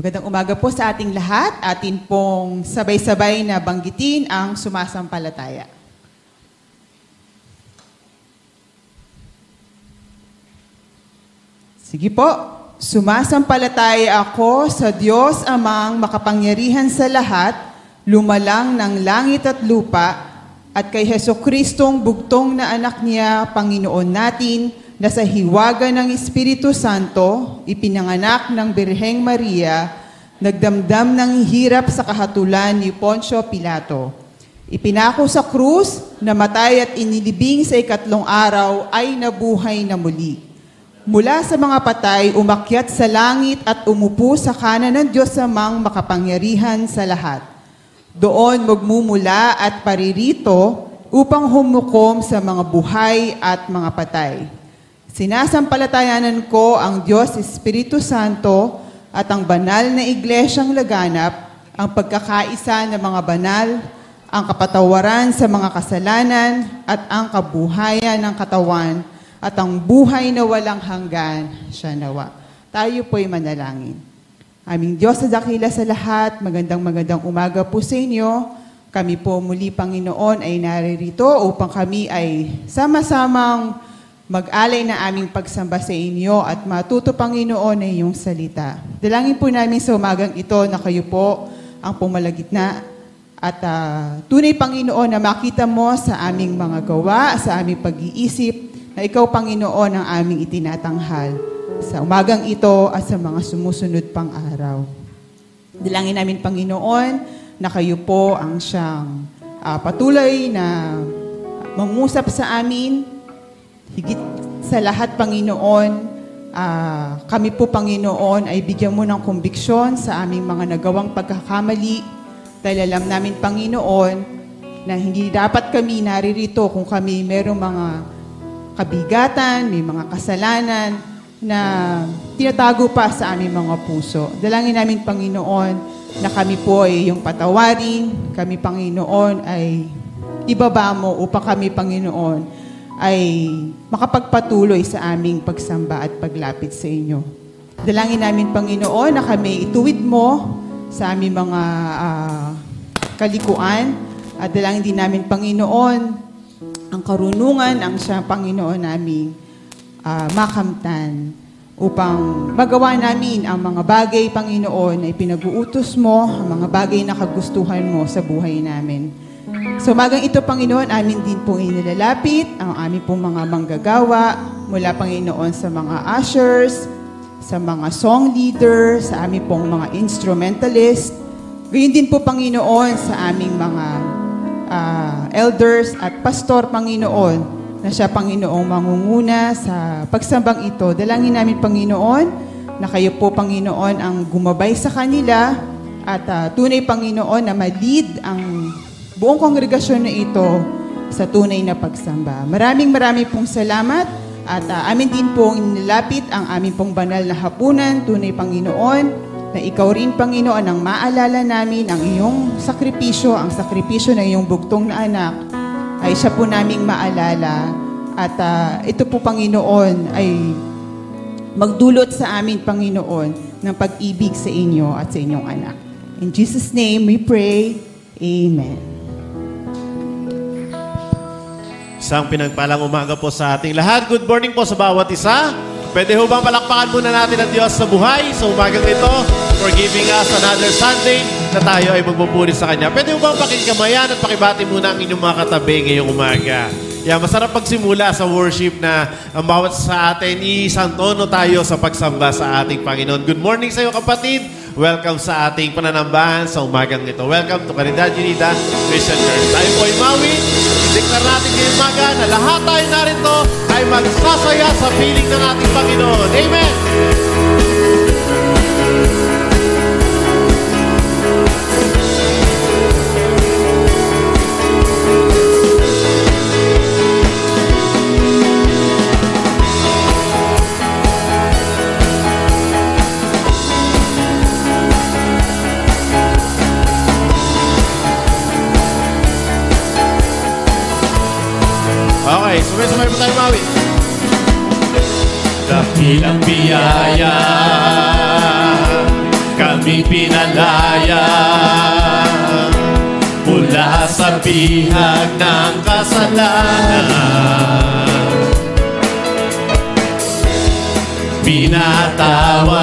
Magandang umaga po sa ating lahat. Atin pong sabay-sabay na banggitin ang sumasampalataya. Sige po. Sumasampalataya ako sa Diyos Amang makapangyarihan sa lahat, lumalang ng langit at lupa, at kay Jesucristong bugtong na anak niya, Panginoon natin, na sa hiwaga ng Espiritu Santo, ipinanganak ng Birheng Maria, nagdamdam ng hirap sa kahatulan ni Poncio Pilato. Ipinako sa krus, namatay at inilibing sa 3 araw, ay nabuhay na muli. Mula sa mga patay, umakyat sa langit at umupo sa kanan ng Diyos Amang makapangyarihan sa lahat. Doon magmumula at paririto upang humukom sa mga buhay at mga patay. Sinasampalatayanan ko ang Diyos Espiritu Santo at ang banal na iglesyang laganap, ang pagkakaisa ng mga banal, ang kapatawaran sa mga kasalanan at ang kabuhayan ng katawan at ang buhay na walang hanggan, siya nawa. Tayo po'y manalangin. Aming Diyos sa dakila sa lahat, magandang umaga po sa inyo. Kami po muli, Panginoon, ay naririto upang kami ay sama-samang mag-alay na aming pagsamba sa inyo at matuto, Panginoon, ay iyong salita. Dalangin po namin sa umagang ito na kayo po ang pumalagitna at tunay, Panginoon, na makita mo sa aming mga gawa, sa aming pag-iisip, na ikaw, Panginoon, ang aming itinatanghal sa umagang ito at sa mga sumusunod pang araw. Dalangin namin, Panginoon, na kayo po ang siyang patuloy na mangusap sa amin. Higit sa lahat, Panginoon, kami po, Panginoon, ay bigyan mo ng kombiksyon sa aming mga nagawang pagkakamali. Dahil alam namin, Panginoon, na hindi dapat kami naririto kung kami merong mga kabigatan, may mga kasalanan na tinatago pa sa aming mga puso. Dalangin namin, Panginoon, na kami po ay iyong patawarin. Kami, Panginoon, ay ibaba mo upang kami, Panginoon, ay makapagpatuloy sa aming pagsamba at paglapit sa inyo. Dalangin namin, Panginoon, na kami ituwid mo sa aming mga kalikuan. At dalangin din namin, Panginoon, ang karunungan, ang siyang Panginoon namin makamtan upang magawa namin ang mga bagay, Panginoon, na ipinag-uutos mo, ang mga bagay na kagustuhan mo sa buhay namin. So umagang ito, Panginoon, amin din po inilalapit ang aming pong mga manggagawa mula, Panginoon, sa mga ushers, sa mga song leaders, sa aming pong mga instrumentalist. Gayun din po, Panginoon, sa aming mga elders at pastor, Panginoon, na siya, Panginoong, mangunguna sa pagsambang ito. Dalangin namin, Panginoon, na kayo po, Panginoon, ang gumabay sa kanila at tunay, Panginoon, na ma-lead ang buong kongregasyon na ito sa tunay na pagsamba. Maraming pong salamat at amin din pong inilapit ang aming pong banal na hapunan, tunay, Panginoon, na ikaw rin, Panginoon, ang maalala namin ang iyong sakripisyo, ang sakripisyo ng iyong bugtong na anak, ay siya po naming maalala. At ito po, Panginoon, ay magdulot sa amin, Panginoon, ng pag-ibig sa inyo at sa inyong anak. In Jesus' name we pray. Amen. Isang pinagpalang umaga po sa ating lahat. Good morning po sa bawat isa. Pwede ho bang palakpakan muna natin ang Diyos sa buhay sa umagang ito for giving us another Sunday na tayo ay magpupuri sa Kanya. Pwede ho bang pakikamayan at pakibati muna ang inyong mga katabi ngayong umaga. Masarap pagsimula sa worship na ang bawat sa atin, isang tono tayo sa pagsamba sa ating Panginoon. Good morning sa iyo, kapatid. Welcome sa ating pananambahan sa umagang ito. Welcome to Caridad Unida Christian Church. Tayo po ay mawin. Deklar natin ngayong umaga na lahat tayo narito ay magsasaya sa piling ng ating Panginoon. Amen! Okay, sumay-sumay po tayo mawin. Dakilang biyaya kami pinalaya mula sa bihag ng kasalanan. Pinatawad,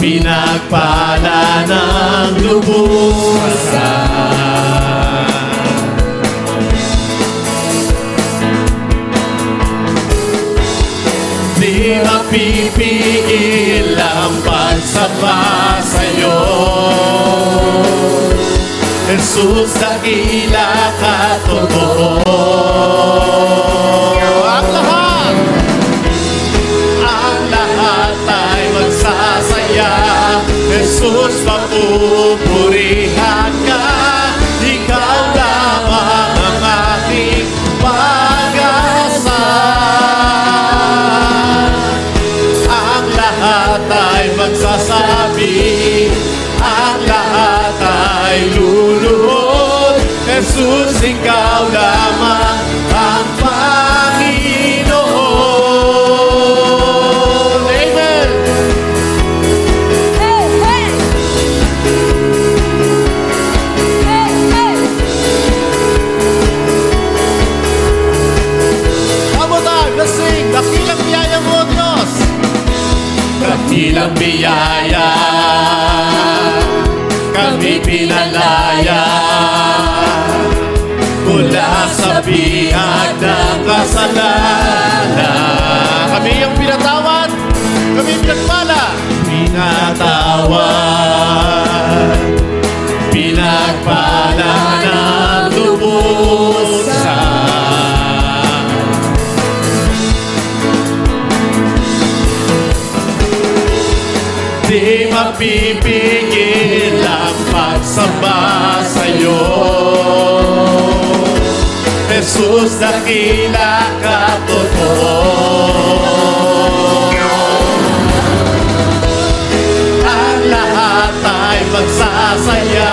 pinagpala ng lubusan. Di mapipigil ang pagsamba sa'yo, Jesus, dakila ka totoo. Ang lahat ay magsasaya, Jesus, papupurihan ka. Ikaw lamang ang aking pag-asa. Ang lahat ay magsasabi, ang lahat ay luluhod, Jesus, ikaw lamang ang Panginoon. Amen! Hey, hey! Hey, hey! One more time, let's sing. Dakilang biyaya mo, Diyos. Dakilang biyaya, kami pinalaya mula sa bihag ng kasalanan. Kami yung pinatawad, kami pinagpala. Pinatawad, pinagpala ng lubusan. Di mapipigil ang pagsamba sa'yo, Jesus, dakila ka totoo. Ang lahat ay magsasaya,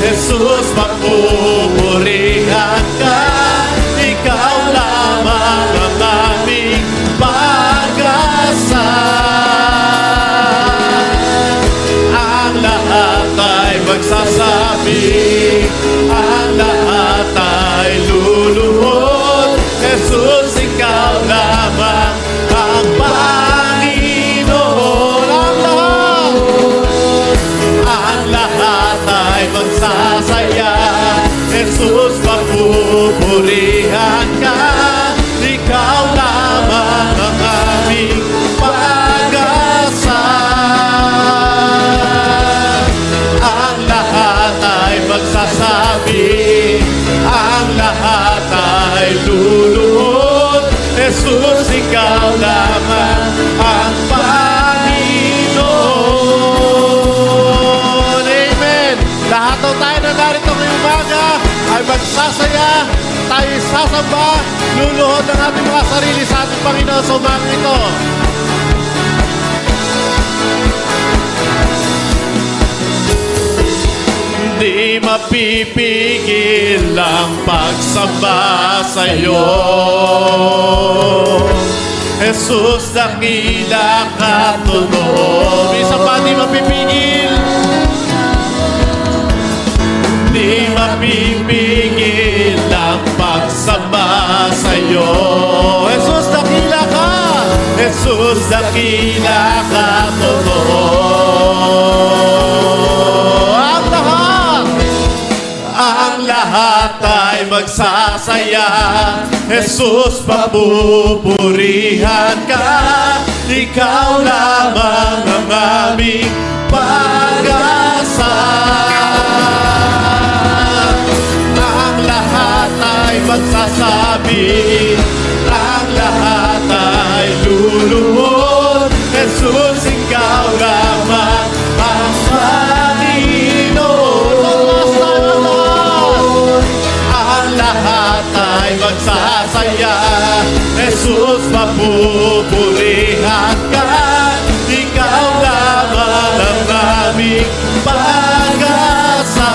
Jesus, papupurihan ka. Ikaw lamang ang aming pag-asa. Ang lahat ay magsasabi, ang lahat ay luluhod, Jesus, ikaw lamang ang Panginoon. Ang lahat ay magsasaya, Jesus, papupurihan ka. Ikaw lamang ang aming pag-asa. Ang lahat ay magsasabi, ang lahat ay luluhod, Jesus, ikaw lamang ang Panginoon. Amen! Lahat daw tayo na narito ngayong umaga ay magsasaya, tayo sasamba, luluhod ng ating mga sarili sa ating Panginoon sa umagang ito. Di mapipigil ang pagsamba sa'yo, Jesus, dakila ka totoo. Isa pa, di mapipigil. Di mapipigil ang pagsamba sa'yo, Jesus, dakila ka. Jesus, dakila ka totoo. Ang lahat ay magsasaya, Jesus, papupurihan ka. Ikaw lamang ang aming pag-asa. Ang lahat ay magsasabi, ang lahat ay luluhod, Jesus, ikaw lamang ang Panginoon. Ang lahat ay magsasaya, Jesus, papupurihan ka. Ikaw lamang ang aming pag-asa.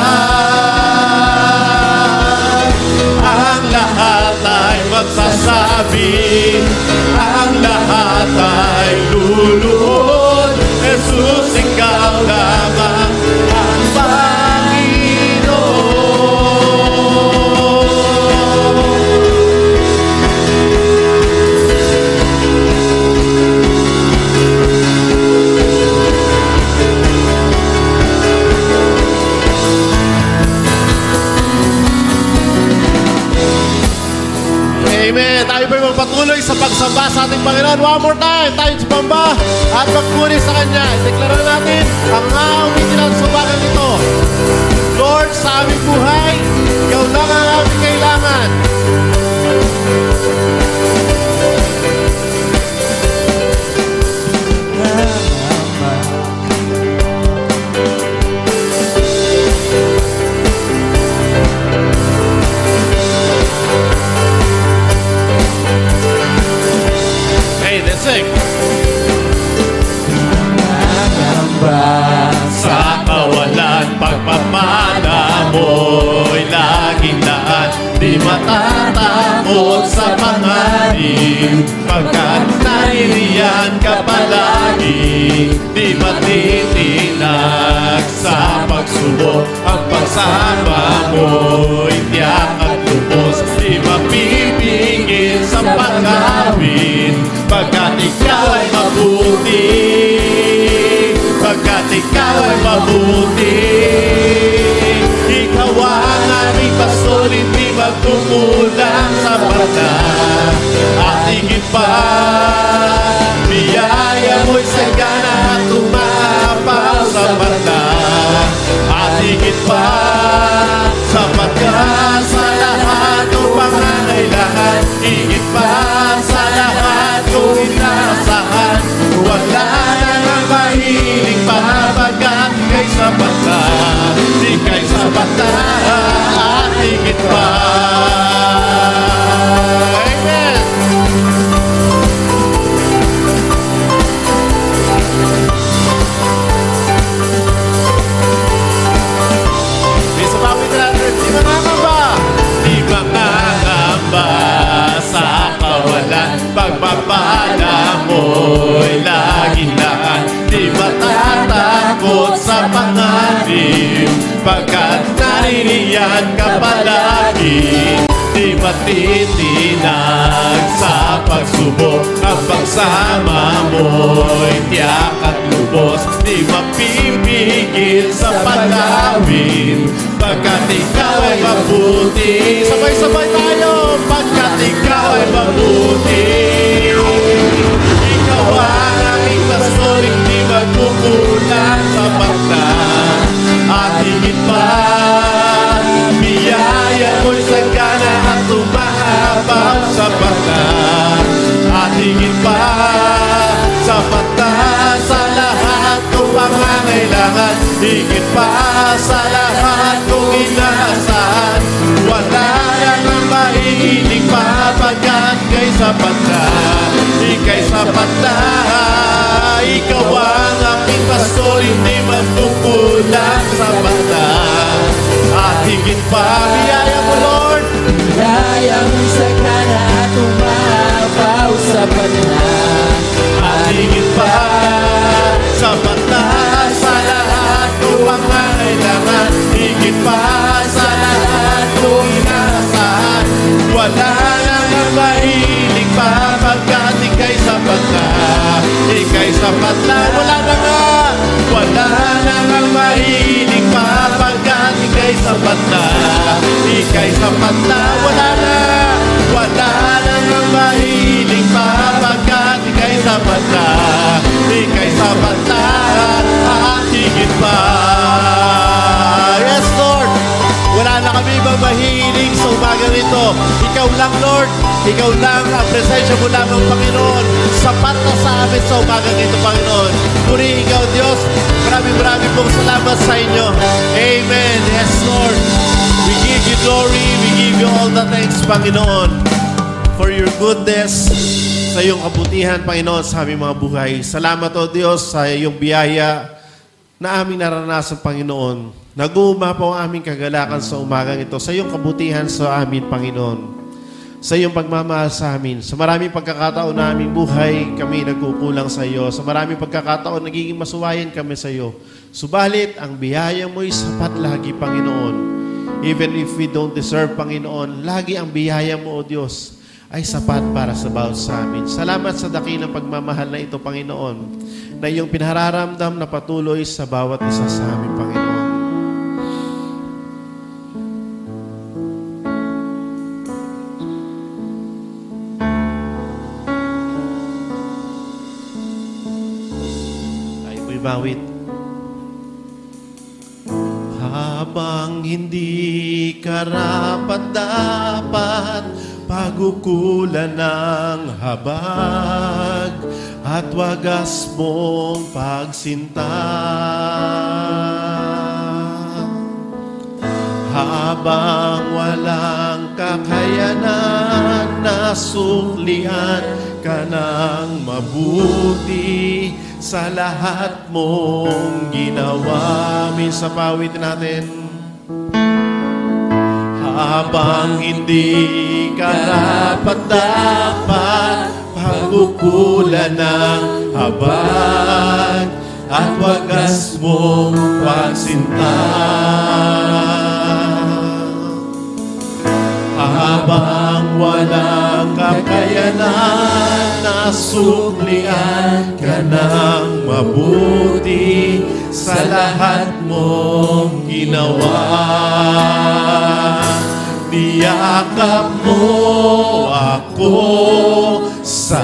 Ang lahat ay magsasabi, ang lahat ay luluhod, Jesus, magpatuloy sa pagsamba sa ating Panginoon. One more time, tayo sumamba at magpuri sa Kanya. Deklara natin ang umitinang subagan ito. Lord, sa aming buhay, Ikaw lang ang aming kailangan. Hey, let's sing. Sa kawalan, pagpapala mo'y laging daan. Di matatakot sa panganib, pagkat nairiyan ka palagi. Di matitinag sa pagsubok, ang pagsama mo'y tiyak at lubos. Di mapipigil sa pag-awit, pagkat ikaw ay mabuti. Pagkat ikaw ay mabuti. Ikaw ang aming pastor, hindi magkukulang sa bata. At higit pa, biyaya mo'y sagana at tumapaw sa bata. At higit pa, sapat ka sa lahat ng pangangailangan. Higit pa sa lahat kong inaasahan. Wala nang mahiling pabagat, ika'y sapat na, ika'y sapat na, at higit pa. Amen! Bisa pawin natin, di mangangamba, di mangangamba sa kawalan, pagpapala mo'y laging daan. Di matatakot sa panganib, pagkat naririyan ka palagi. Di matitinag sa pagsubok, ang pagsama mo'y tiyak at lubos. Di mapipigil sa pag-awit, pagkat ikaw ay mabuti. Sabay-sabay tayo, pagkat ikaw ay mabuti. Ikaw ang aming pastor, hindi magkukulang sa pagta. At higit pa, biyaya mo'y sagana at tumahabaw sa pagta. At higit pa, sapat na sa lahat kong pangangailangan. Higit pa sa lahat kong inaasahan. Wala nang mahilig pa, pagkat ika'y sapat na, ika'y sapat na. Ikaw ang aking pastor, hindi magkukulang sa bata. At higit pa, biyaya mo, Lord. Biyaya mo'y sagana at tumapaw sa bata. At higit pa, sapat na sa lahat kong pangangailangan. Higit pa sa lahat kong inaasahan. Wala nang mahilig pa, pagkat ika'y sapat na, ika'y sapat na. Wala na nga, wala nang mahilig pa, pagkat ika'y sapat na, ika'y sapat na. Wala na, wala nang mahilig pa, pagkat ika'y sapat na, ika'y sapat na, at higit pa. Yes, Lord. Wala na kami ibang mahilig sa umaga nito. Ikaw lang, Lord. Ikaw lang, ang presensya mo lang, ang Panginoon. Sapat na sa amin sa umaga nito, Panginoon. Purihin ikaw, Diyos. Maraming pong salamat sa inyo. Amen. Yes, Lord. We give you glory. We give you all the thanks, Panginoon, for your goodness, sa iyong kabutihan, Panginoon, sa aming mga buhay. Salamat, O Diyos, sa iyong biyaya na aming naranasan, Panginoon. Nag-uumapaw ang aming kagalakan sa umagang ito sa iyong kabutihan sa amin, Panginoon. Sa iyong pagmamahal sa amin. Sa maraming pagkakataon na aming buhay, kami nagkukulang sa iyo. Sa maraming pagkakataon, nagiging masuwayan kami sa iyo. Subalit, ang biyaya mo'y sapat lagi, Panginoon. Even if we don't deserve, Panginoon, lagi ang biyaya mo, O Diyos, ay sapat para sa bawat sa amin. Salamat sa dakilang pagmamahal na ito, Panginoon, na iyong pinararamdam na patuloy sa bawat isa sa amin, Panginoon. pakibawit. Habang hindi karapat-dapat, pagukulan ng habag at wagas mong pagsinta. Habang walang kakayanan, nasuklian ka ng mabuti sa lahat mong ginawa. Minsan pawitin natin. Habang hindi karapat-dapat, pagukulan ng habag at wagas mong pagsinta. Habang walang kakayanan, nasuklian ka ng mabuti sa lahat mong ginawa. Niyakap mo ako sa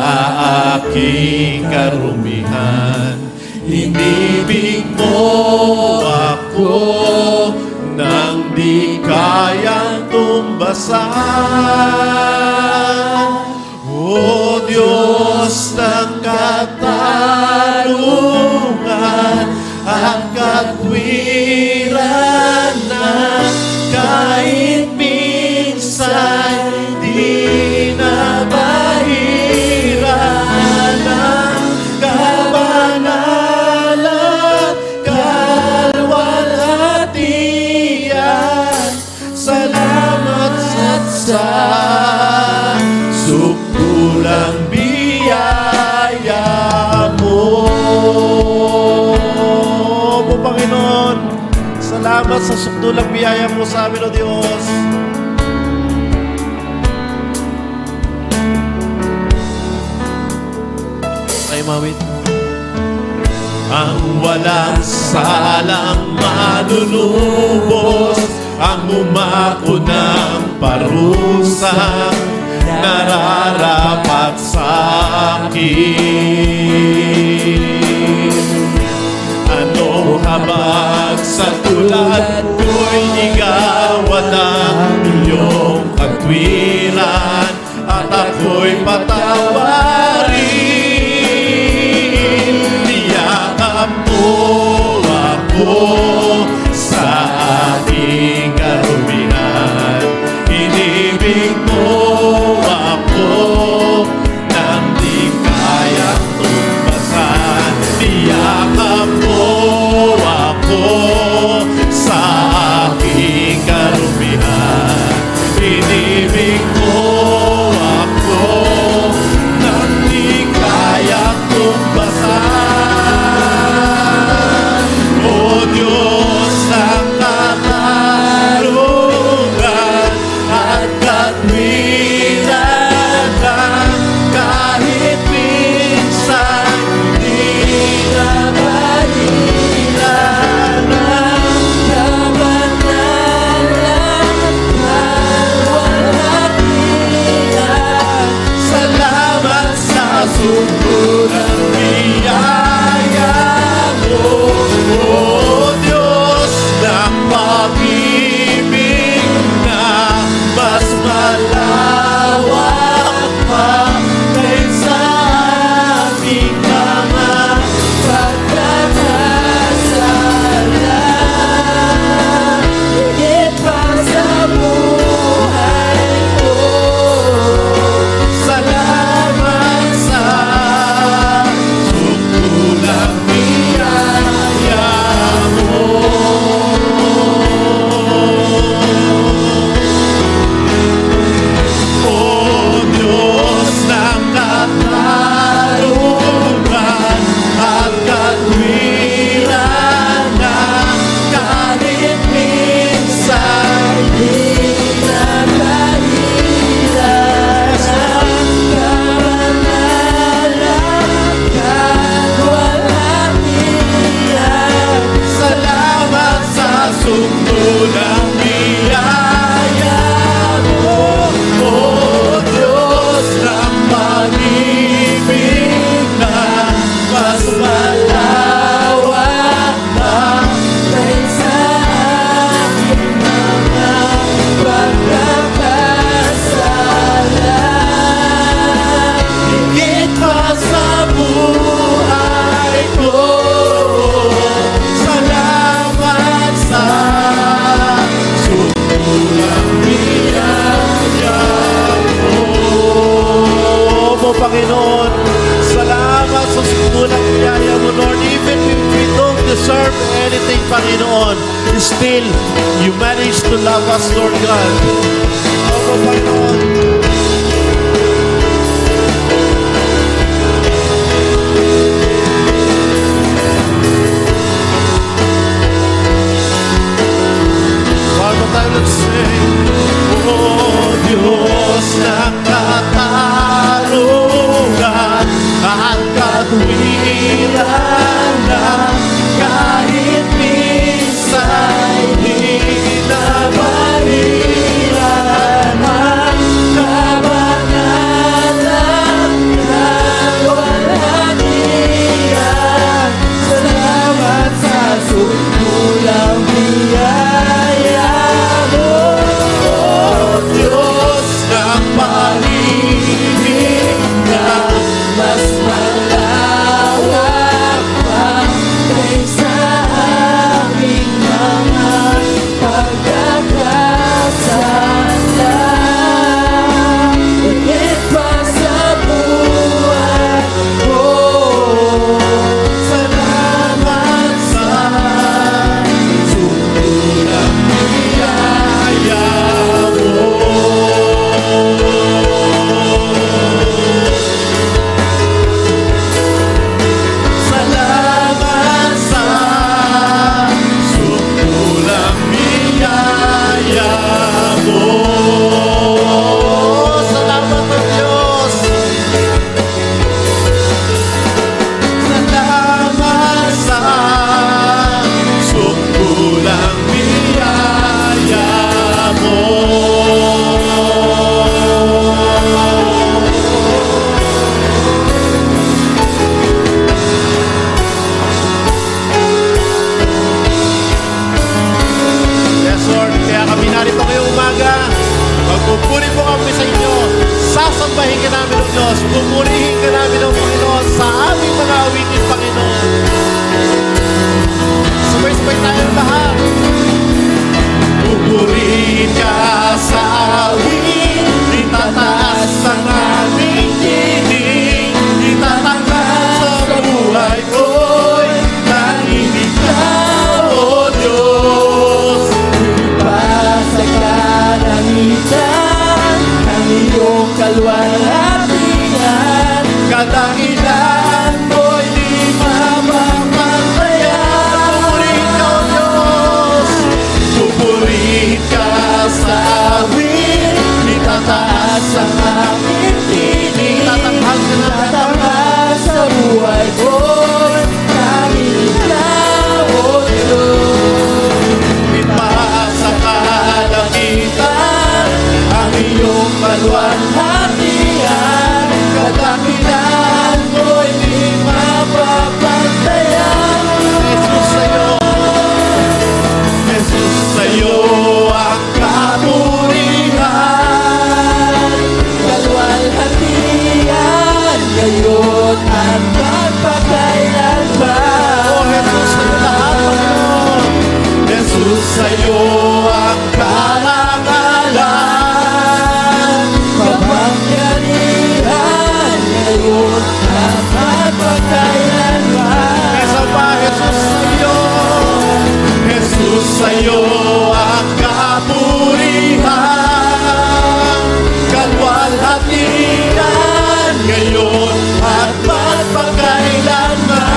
aking karumihan. Inibig mo ako nang di kayang tumbasan. O Diyos ng katarungan at katwiran na kahit minsan di na bahiran ng kabanalan, kalwalhatian. Salamat sa sukdulang biyaya mo. O Panginoon, salamat sa sukdulang biyaya mo sa amin, O Diyos. Ay, mawit. Ang walang salang manunubos, ang umako ng parusang nararapat sa akin. Anong habag sa tulad ko'y ligawan ng iyong katwiran at ako'y patawarin. Niyakap mo ako sa ating karumihan. Inibig mo ako nang di kayang tumbasan. Niyakap mo ako sa aking karumihan. Inibig mo ako nang di kayang tumbasan. O Diyos Panginoon. Salamat sa sukulang biyaya mo, Lord. Even if we don't deserve anything, Panginoon, still, you managed to love us, Lord God. Opo, Panginoon. Let's sing, oh Diyos ng katarungan at katwiran na kahit minsan di nabaliran ang kabanatan ng walang iyan. Salamat sa sukulang biyaya. Mas malawak pa kaysa aming mga pagkakasala. Higit pa sa buhay ko, salamat sa sukulang biyaya mo. Pupurihin po kami sa inyo. Sasambahin ka namin ng Diyos. Pupurihin ka namin ng Panginoon sa aming mga awitin, Panginoon. Sabay-sabay tayong lahat. Pupurihin ka sa awit, itataas ang aming tinig, itatanggal sa buhay ko'y nanginig ka, O Diyos. Ipasa ka ng itan, ang iyong kalwalhatian, kadahilan mo'y di mapapatayan. Pupurihin ka, O Diyos. Pupurihin ka sa awit, itataas ang aming tinig, itatanghal sa buhay ko'y nanginig ka, O Diyos. Ipasa ka ng itan, ang iyong kalwalhatian, kadahilan mo'y di mapapatayan. Jesus sa'yo, Jesus sa'yo ang kapurihan, kalwalhatian, ngayon at magpakailanman. Oh, Jesus sa'yo lahat, Panginoon. Jesus sa'yo ang karangalan, kapangyarihan, ngayon at magpakailanman. Kesa pa, Jesus sa'yo, Jesus sa'yo ang kapurihan, kalwalhatian, ngayon at magpakailanman.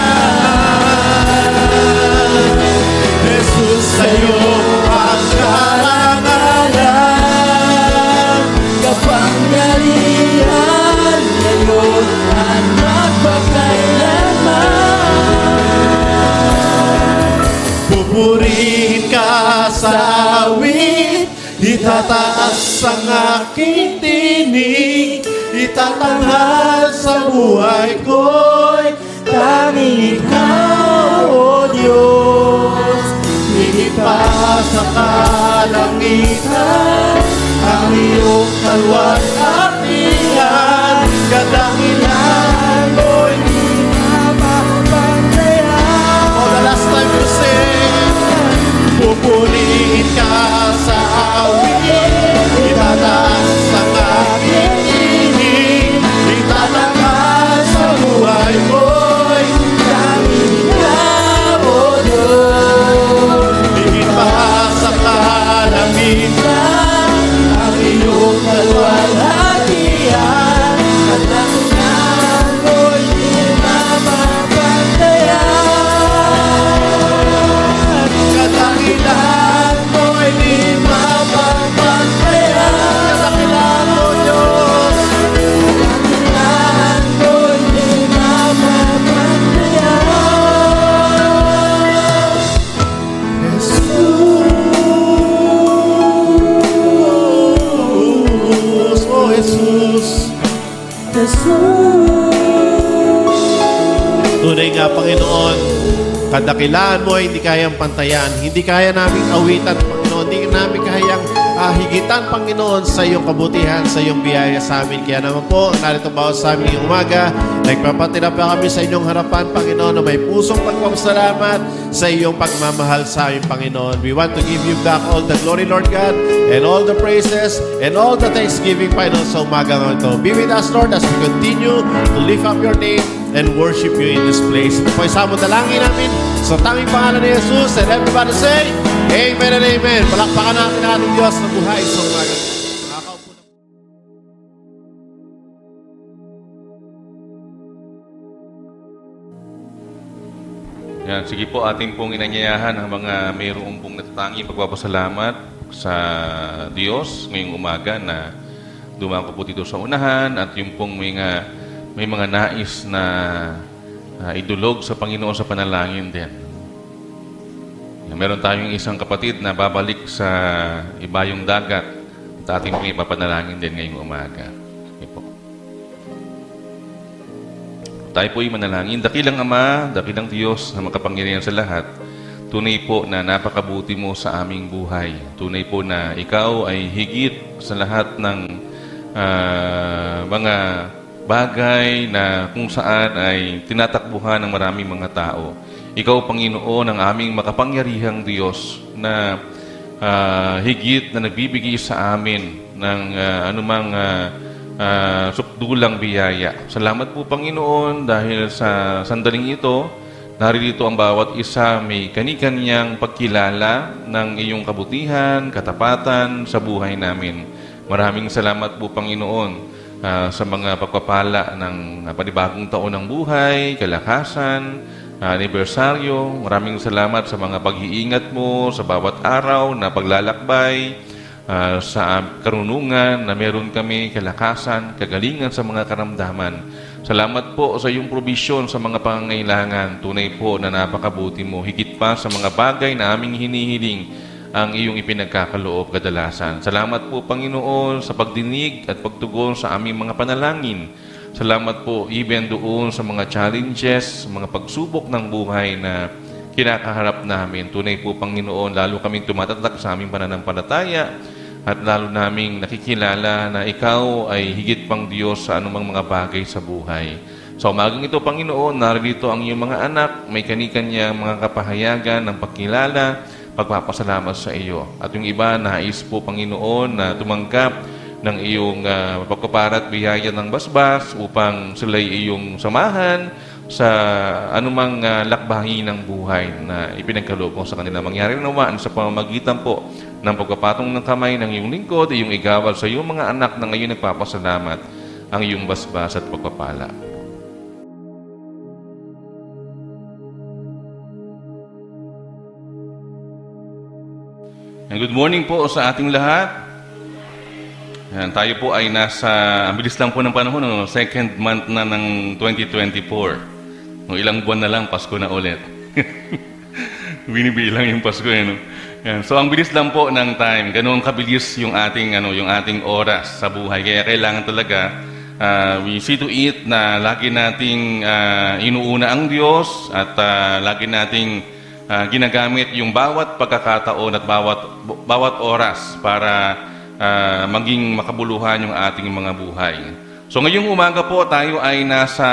Jesus sa'yo ang karangalan, kapangyarihan, ngayon at magpakailanman. Pupurihin ka sa awit, itataas ang aking tinig, itatanghal sa buhay ko'y tanging ikaw, O Diyos. Higit pa sa kalangitan, ang iyong kalwalhatian, kadahilan mo'y di mapapatayan. Oh, the last time you sing. Pupurihin ka sa awit, itataas ang aking tinig, itatanggal dakilang ang iyong kalwalhatian, kadakilan mo'y di mapapantayan. Kadakilan mo'y di mapapantayan. Kadakilan mo, Diyos. Kadakilan mo'y di mapapantayan. Jesus. Tunay nga, Panginoon, kadakilaan mo ay hindi kayang pantayan. Hindi kaya naming awitan, Panginoon. Hindi namin kayang higitan, Panginoon, sa iyong kabutihan, sa iyong biyaya sa amin. Kaya naman po, narito bawat sa amin ngayong umaga, nagpapatira pa kami sa inyong harapan, Panginoon, na may pusong pagpapasalamat sa iyong pagmamahal sa amin, Panginoon. We want to give you back all the glory, Lord God, and all the praises, and all the thanksgiving, Panginoon, sa umaga ngayon ito. Be with us, Lord, as we continue to lift up your name and worship you in this place. Ito po isang dalangin namin sa tanging pangalan ni Jesus, and everybody say, Amen and Amen. Palakpakan natin ang ating Diyos na buhay sa umaga. Yan, sige po, ating pong inanyayahan ang mga mayroong pong natatanging pagpapasalamat sa Diyos ngayong umaga na dumako po dito sa unahan at yung pong may mga nais na idulog sa Panginoon sa panalangin din. Meron tayong isang kapatid na babalik sa ibayong dagat at ating pong ipapanalangin din ngayong umaga. Okay po. Tayo po ay manalangin. Dakilang Ama, dakilang Diyos na makapangyarihan sa lahat, tunay po na napakabuti mo sa aming buhay. Tunay po na ikaw ay higit sa lahat ng mga bagay na kung saan ay tinatakbuhan ng maraming mga tao. Ikaw, Panginoon, ang aming makapangyarihang Diyos na higit na nagbibigay sa amin ng anumang supdulang biyaya. Salamat po, Panginoon, dahil sa sandaling ito, narito ang bawat isa may kani-kanyang pagkilala ng iyong kabutihan, katapatan sa buhay namin. Maraming salamat po, Panginoon, sa mga pagpapala ng panibagong taon ng buhay, kalakasan, anibersaryo. Maraming salamat sa mga pag-iingat mo sa bawat araw na paglalakbay, sa karunungan na meron kami, kalakasan, kagalingan sa mga karamdaman. Salamat po sa iyong provision sa mga pangangailangan. Tunay po na napakabuti mo. Higit pa sa mga bagay na aming hinihiling ang iyong ipinagkakaloob kadalasan. Salamat po, Panginoon, sa pagdinig at pagtugon sa aming mga panalangin. Salamat po even doon sa mga challenges, mga pagsubok ng buhay na kinakaharap namin. Tunay po, Panginoon, lalo kaming tumatatak sa aming pananampalataya at lalo naming nakikilala na ikaw ay higit pang Diyos sa anumang mga bagay sa buhay. Sa umagang ito, Panginoon, narito ang iyong mga anak, may kani-kanyang mga kapahayagan ng pagkilala, pagpapasalamat sa iyo. At yung iba, nais po, Panginoon, na tumanggap ng iyong pagkaparat biyaya ng basbas upang sila'y iyong samahan sa anumang lakbahin ng buhay na ipinagkaloob mo sa kanila. Mangyari nawaan sa pamamagitan po ng pagkapatong ng kamay ng iyong lingkod, iyong igawal sa iyong mga anak na ngayon nagpapasalamat ang iyong basbas at pagpapala. And good morning po sa ating lahat. Yan, tayo po ay ang bilis lang po ng panahon, second month na ng 2024. Ilang buwan na lang, Pasko na ulit. Binibilang yung Pasko. No? Yan, so ang bilis lang po ng time. Ganoon kabilis yung ating oras sa buhay. Kaya kailangan talaga, we see to it na lagi nating inuuna ang Diyos at lagi nating ginagamit yung bawat pagkakataon at bawat oras para maging makabuluhan yung ating mga buhay. So ngayong umaga po tayo ay nasa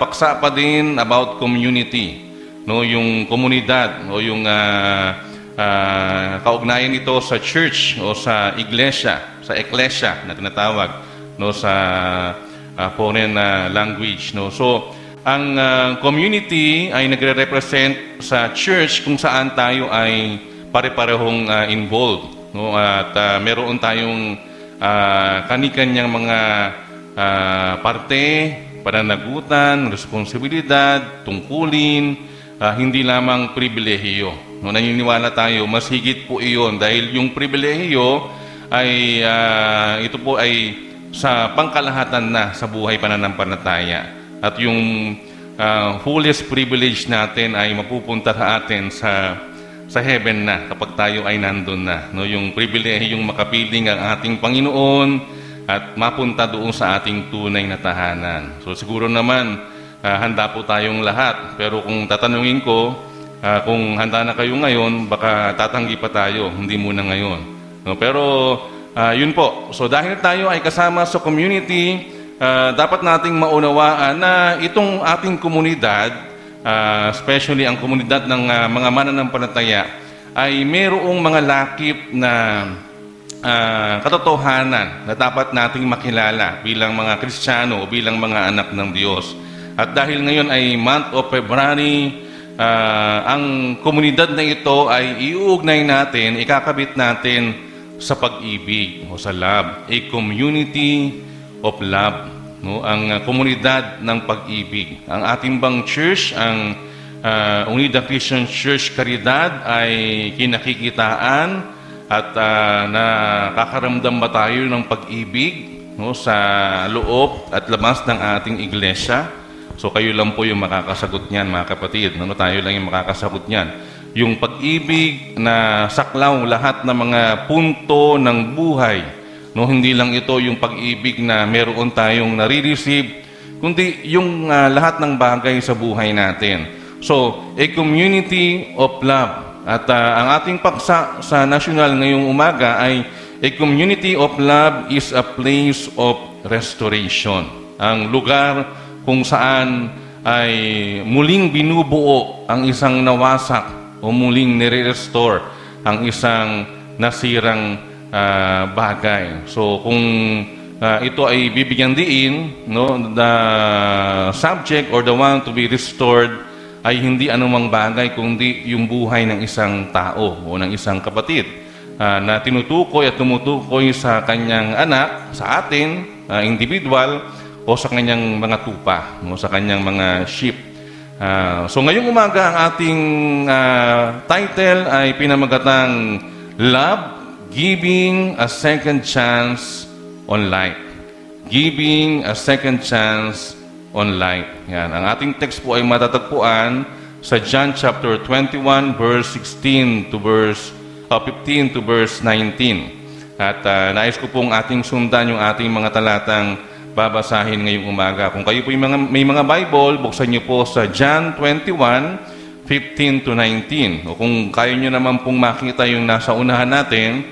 paksa pa din about community, no, yung komunidad o yung kaugnayan nito sa church o sa iglesia, sa ecclesia na tinatawag, no, sa foreign language, no. So ang community ay nagre-represent sa church kung saan tayo ay pare-parehong involved. no? At meron tayong kani-kanyang mga parte, pananagutan, responsibilidad, tungkulin, hindi lamang pribilehiyo. No, naniniwala tayo, mas higit po iyon dahil yung pribilehiyo ay ito po ay sa pangkalahatan na sa buhay pananampalataya. At yung fullest privilege natin ay mapupunta sa atin sa heaven na kapag tayo ay nandun na. No, yung pribilehiyong makapiling ang ating Panginoon at mapunta doon sa ating tunay na tahanan. So siguro naman, handa po tayong lahat. Pero kung tatanungin ko, kung handa na kayo ngayon, baka tatanggi pa tayo, hindi muna ngayon. No, pero yun po. So dahil tayo ay kasama sa community, dapat nating maunawaan na itong ating komunidad, especially ang komunidad ng mga mananampalataya, ay mayroong mga lakip na katotohanan na dapat nating makilala bilang mga Kristiyano o bilang mga anak ng Diyos. At dahil ngayon ay month of February, ang komunidad na ito ay iuugnay natin, ikakabit natin sa pag-ibig o sa love, a community of love, no? Ang komunidad ng pag-ibig. Ang ating bang church, ang Unida Christian Church Caridad ay kinakikitaan at nakakaramdam ba tayo ng pag-ibig, no, sa loob at labas ng ating iglesia? So kayo lang po yung makakasagot niyan, mga kapatid. No, tayo lang yung makakasagot niyan. Yung pag-ibig na saklaw lahat ng mga punto ng buhay. No, hindi lang ito yung pag-ibig na meron tayong nare-receive, kundi yung lahat ng bagay sa buhay natin. So, a community of love. At ang ating paksa sa national ngayong umaga ay a community of love is a place of restoration. Ang lugar kung saan ay muling binubuo ang isang nawasak o muling nire-restore ang isang nasirang bagay. So kung ito ay bibigyan diin, no, the subject or the one to be restored ay hindi anumang bagay kundi yung buhay ng isang tao o ng isang kapatid na tinutukoy at tumutukoy sa kanyang anak, sa atin, individual, o sa kanyang mga tupa, o sa kanyang mga sheep. So ngayong umaga ang ating title ay pinamagatang Love, Giving a Second Chance on Life. Giving a Second Chance on life. Yan. Ang ating text po ay matatagpuan sa John chapter 21 verse 16 to verse 15 to verse 19. At nais ko pong ating sundan yung ating mga talatang babasahin ngayong umaga. Kung kayo po may mga Bible, buksan niyo po sa John 21, 15 to 19. O kung kayo nyo naman pong makita yung nasa unahan natin,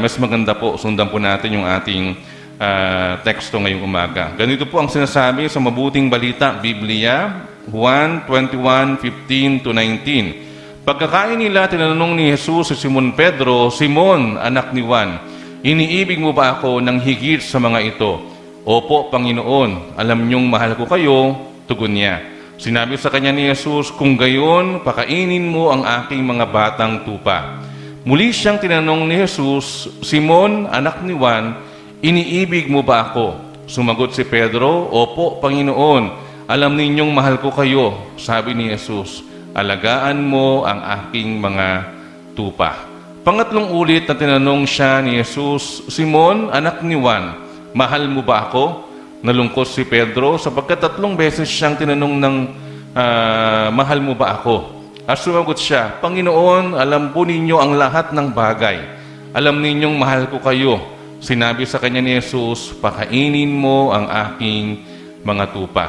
mas maganda po, sundan po natin yung ating teksto ngayong umaga. Ganito po ang sinasabi sa Mabuting Balita, Biblia, 1:21, 15 to 19. Pagkakain nila, tinanong ni Jesus si Simon Pedro, Simon, anak ni Juan, iniibig mo ba ako ng higit sa mga ito? Opo, Panginoon, alam niyong mahal ko kayo, tugon niya. Sinabi sa kanya ni Jesus, kung gayon, pakainin mo ang aking mga batang tupa. Muli siyang tinanong ni Jesus, Simon, anak ni Juan, iniibig mo ba ako? Sumagot si Pedro, Opo, Panginoon, alam ninyong mahal ko kayo. Sabi ni Jesus, alagaan mo ang aking mga tupa. Pangatlong ulit na tinanong siya ni Jesus, Simon, anak ni Juan, mahal mo ba ako? Nalungkot si Pedro sapagkat 3 beses siyang tinanong ng mahal mo ba ako? At sumagot siya, Panginoon, alam po ninyo ang lahat ng bagay. Alam ninyong mahal ko kayo. Sinabi sa kanya ni Jesus, pakainin mo ang aking mga tupa.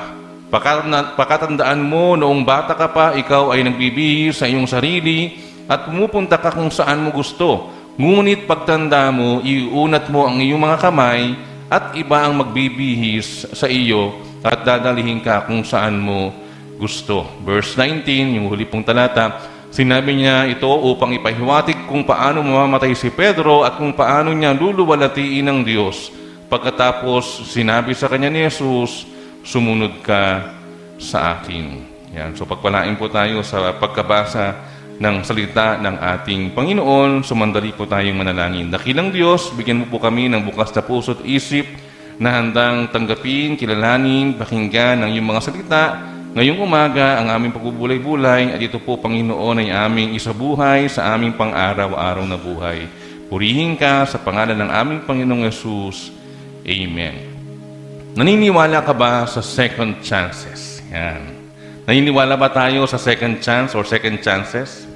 Pakatandaan mo, noong bata ka pa, ikaw ay nagbibihis sa iyong sarili at pumupunta ka kung saan mo gusto. Ngunit pagtanda mo, iunat mo ang iyong mga kamay at iba ang magbibihis sa iyo at dadalihin ka kung saan mo gusto. Verse 19, yung huli pong talata, sinabi niya ito upang ipahiwatig kung paano mamamatay si Pedro at kung paano niya luluwalatiin ng Diyos. Pagkatapos, sinabi sa kanya ni Jesus, sumunod ka sa akin. Yan. So pagpalain po tayo sa pagkabasa ng salita ng ating Panginoon. Sumandali po tayong manalangin. Dakilang Diyos, bigyan mo po kami ng bukas na puso at isip na handang tanggapin, kilalanin, pakinggan ang iyong mga salita. Ngayong umaga, ang aming pagbubulay-bulay at ito po, Panginoon, ay aming isabuhay sa aming pang-araw-araw na buhay. Purihin ka sa pangalan ng aming Panginoong Yesus. Amen. Naniniwala ka ba sa second chances? Yan. Naniniwala ba tayo sa second chance or second chances?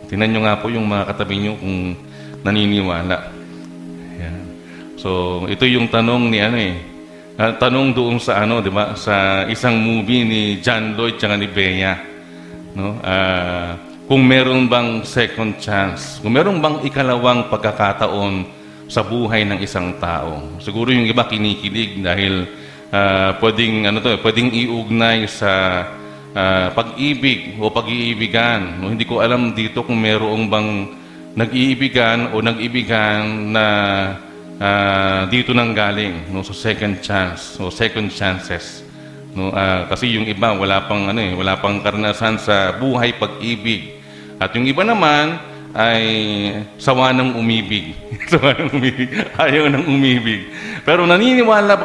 Tingnan nyo nga po yung mga katabi nyo kung naniniwala. Yan. So, ito yung tanong ni tanong doon sa di ba? Sa isang movie ni John Lloyd at ni Bea. No? Kung meron bang second chance, kung meron bang ikalawang pagkakataon sa buhay ng isang tao. Siguro yung iba kinikilig dahil pwedeng iugnay sa pag-ibig o pag-iibigan. No? Hindi ko alam dito kung meron bang nag-iibigan o nag-ibigan na dito nang galing, no? So second chance o second chances. No? Kasi yung iba wala pang karanasan sa buhay pag-ibig. At yung iba naman ay sawa ng umibig. Sawa ng umibig. Ayaw ng umibig. Pero naniniwala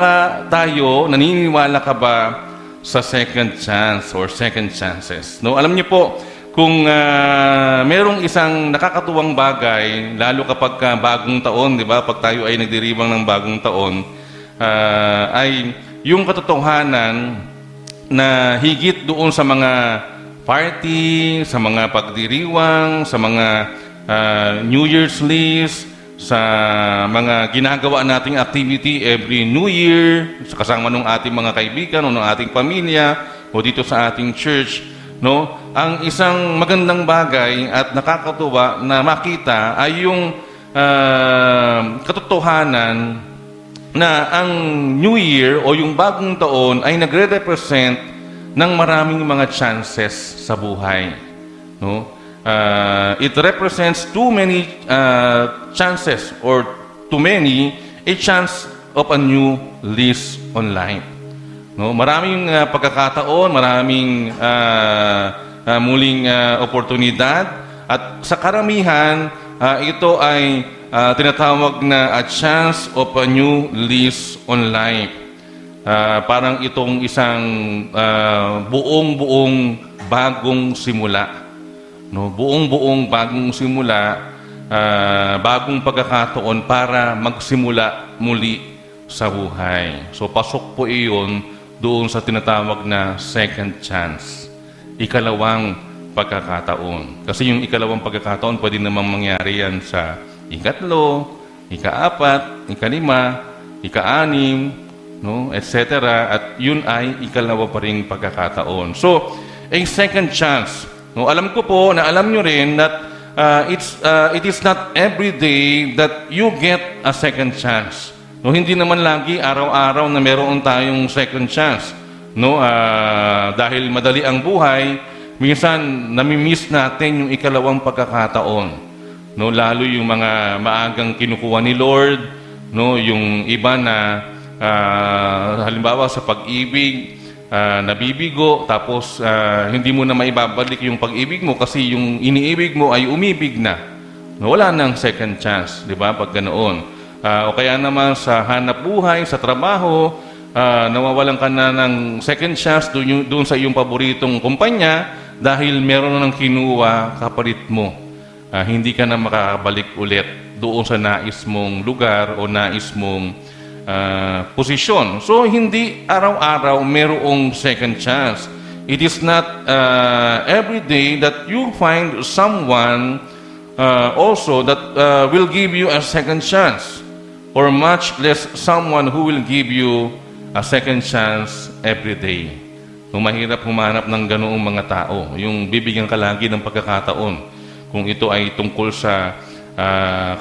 ka ba sa second chance or second chances? No, alam niyo po, kung merong isang nakakatuwang bagay, lalo kapag bagong taon, di ba? Pag tayo ay nagdiriwang ng bagong taon, ay yung katotohanan na higit doon sa mga party, sa mga pagdiriwang, sa mga New Year's list, sa mga ginagawa nating activity every New Year, kasama ng ating mga kaibigan o ng ating pamilya o dito sa ating church, no? Ang isang magandang bagay at nakakatuwa na makita ay yung katotohanan na ang New Year o yung bagong taon ay nagre-represent ng maraming mga chances sa buhay. No? It represents too many chances or too many a chance of a new lease on life. No? Maraming pagkakataon, maraming muling oportunidad at sa karamihan ito ay tinatawag na a chance of a new lease on life. Parang itong isang buong-buong bagong simula. No? Buong-buong bagong simula, bagong pagkakataon para magsimula muli sa buhay. So pasok po iyon doon sa tinatawag na second chance. Ikalawang pagkakataon. Kasi yung ikalawang pagkakataon pwede namang mangyari yan sa ikatlo, ika-4, ika-5, ika-6, no, etc. At yun ay ikalawa pa ring pagkakataon. So, a second chance. No, alam ko po na alam nyo rin that it is not every day that you get a second chance. No, hindi naman lagi araw-araw na meron tayong second chance. No, dahil madali ang buhay, minsan nami-miss natin yung ikalawang pagkakataon. No, lalo yung mga maagang kinukuha ni Lord, no, yung iba na halimbawa sa pag-ibig, nabibigo, tapos hindi mo na maibabalik yung pag-ibig mo kasi yung iniibig mo ay umibig na. No, wala nang second chance, di ba, pag ganoon. O kaya naman sa hanap buhay, sa trabaho, nawawalan ka na ng second chance doon sa iyong paboritong kumpanya dahil meron na ng kinuha kapalit mo. Hindi ka na makakabalik ulit doon sa nais mong lugar o nais mong posisyon. So, hindi araw-araw merong second chance. It is not every day that you find someone also that will give you a second chance, or much less someone who will give you a second chance every day. So, mahirap humanap ng ganoong mga tao. Yung bibigyan ka lagi ng pagkakataon. Kung ito ay tungkol sa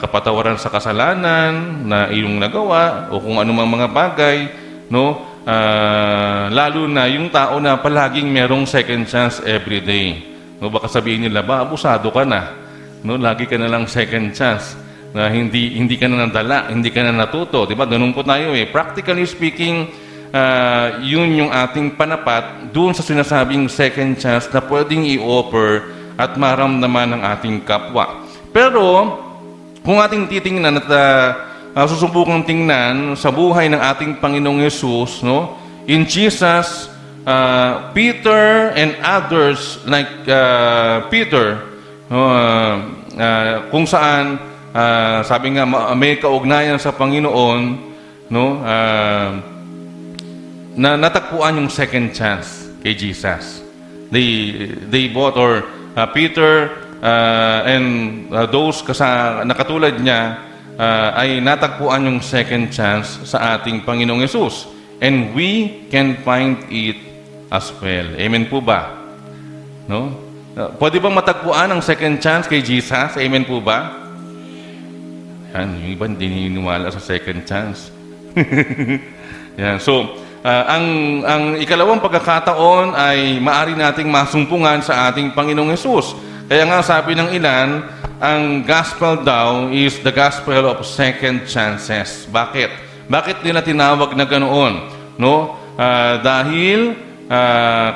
kapatawaran sa kasalanan na iyong nagawa o kung anumang mga bagay, no? Lalo na yung tao na palaging merong second chance every day. No, baka sabihin nila, abusado ka na. No, lagi ka na lang second chance. Na hindi ka na nadala, hindi ka na natuto, 'di ba? Ganun po tayo eh. Practically speaking, yun yung ating panapat doon sa sinasabing second chance na pwedeng i-offer at maramdaman ng ating kapwa. Pero, kung ating titingnan at susubukang tingnan sa buhay ng ating Panginoong Yesus, no? In Jesus, Peter and others like Peter, kung saan sabi nga may kaugnayan sa Panginoon, no? Na natagpuan yung second chance kay Jesus. They both, or Peter and those nakatulad niya, ay natagpuan yung second chance sa ating Panginoong Yesus. And we can find it as well. Amen po ba? No? Pwede bang matagpuan ang second chance kay Jesus? Amen po ba? Yan, yung iba hindi niniwala sa second chance. Yan. So, ang ikalawang pagkakataon ay maaari nating masumpungan sa ating Panginoong Yesus. Kaya nga sabi ng ilan, ang gospel daw is the gospel of second chances. Bakit? Bakit nila tinawag na ganoon? No? Dahil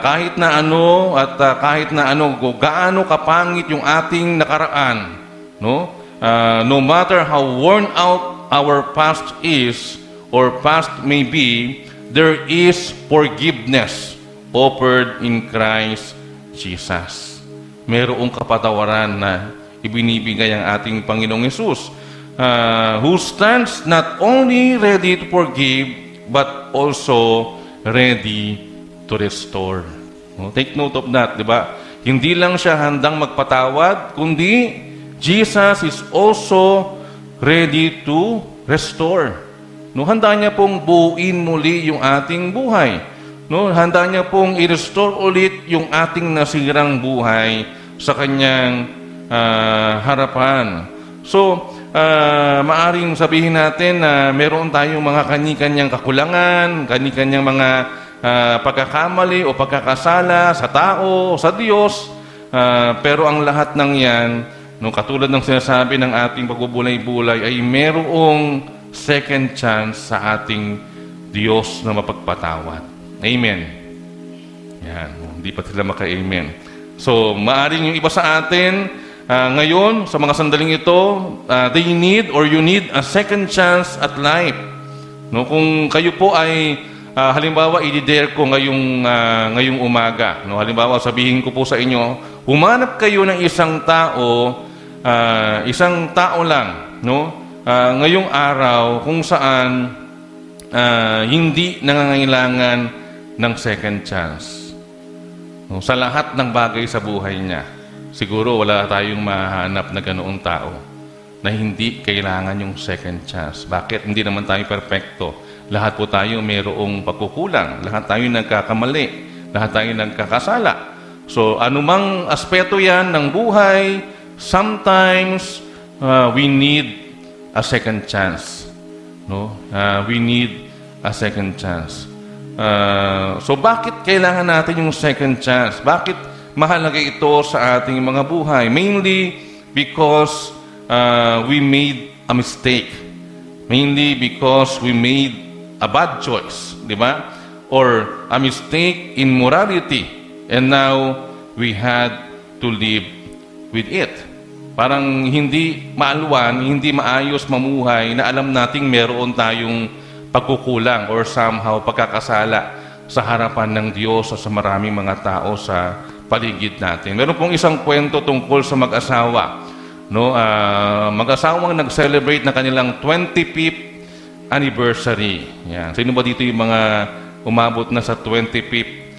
kahit na ano at kahit na ano, gaano kapangit yung ating nakaraan, no? No matter how worn out our past is or past may be, there is forgiveness offered in Christ Jesus. Mayroong kapatawaran na ibinibigay ang ating Panginoong Yesus, who stands not only ready to forgive, but also ready to restore. Take note of that, di ba? Hindi lang siya handang magpatawad, kundi Jesus is also ready to restore. No, handa niya pong buuin muli yung ating buhay. No, handa niya pong i-restore ulit yung ating nasirang buhay sa kanyang harapan. So, maaring sabihin natin na meron tayong mga kani-kanyang kakulangan, kani-kanyang mga pagkakamali o pagkakasala sa tao, sa Diyos. Pero ang lahat ng yan, no, katulad ng sinasabi ng ating pagbubulay-bulay, ay merong second chance sa ating Diyos na mapagpatawad. Amen. Yan. Hindi pa sila maka-amen. So, maaring yung iba sa atin, ngayon, sa mga sandaling ito, they need or you need a second chance at life. No, kung kayo po ay, halimbawa, i-dare ko ngayong umaga. No, halimbawa, sabihin ko po sa inyo, humanap kayo ng isang tao lang, no? Ngayong araw kung saan hindi nangangailangan ng second chance. No, sa lahat ng bagay sa buhay niya, siguro wala tayong mahanap na ganoong tao na hindi kailangan yung second chance. Bakit? Hindi naman tayo perfecto. Lahat po tayo mayroong pagkukulang. Lahat tayo nagkakamali. Lahat tayo nagkakasala. So, anumang aspeto yan ng buhay, sometimes we need a second chance. No? We need a second chance. So, bakit kailangan natin yung second chance? Bakit mahalaga ito sa ating mga buhay? Mainly because we made a mistake. Mainly because we made a bad choice. Di ba? Or a mistake in morality. And now, we had to live with it. Parang hindi maalwan, hindi maayos mamuhay na alam nating meron tayong pagkukulang or somehow pagkakasala sa harapan ng Diyos o sa maraming mga tao sa paligid natin. Meron pong isang kwento tungkol sa mag-asawa. No? Mag-asawang nag-celebrate na kanilang 25th anniversary. Yan. Sino ba dito yung mga umabot na sa 25th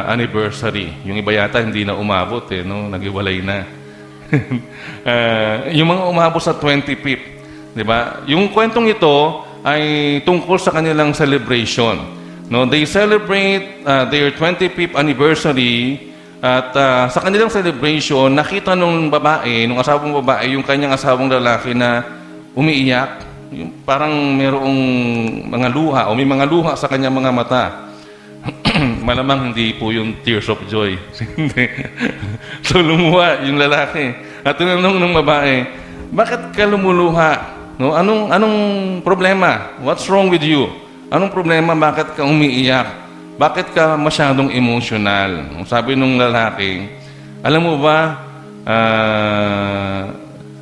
anniversary? Yung iba yata hindi na umabot, no? Naghiwalay na. Yung mga umabot sa 25th, di ba? Yung kwentong ito ay tungkol sa kanilang celebration. No, they celebrate their 25th anniversary at sa kanilang celebration, nakita nung babae, nung asawang babae, yung kanyang asawang lalaki na umiiyak. Yung parang mayroong mga luha o may mga luha sa kanyang mga mata. Malamang hindi po yung tears of joy. So lumuha yung lalaki. At tinanong ng babae, bakit ka lumuluha? No, anong problema? What's wrong with you? Anong problema? Bakit ka umiiyak? Bakit ka masyadong emotional? Sabi nung lalaki, alam mo ba,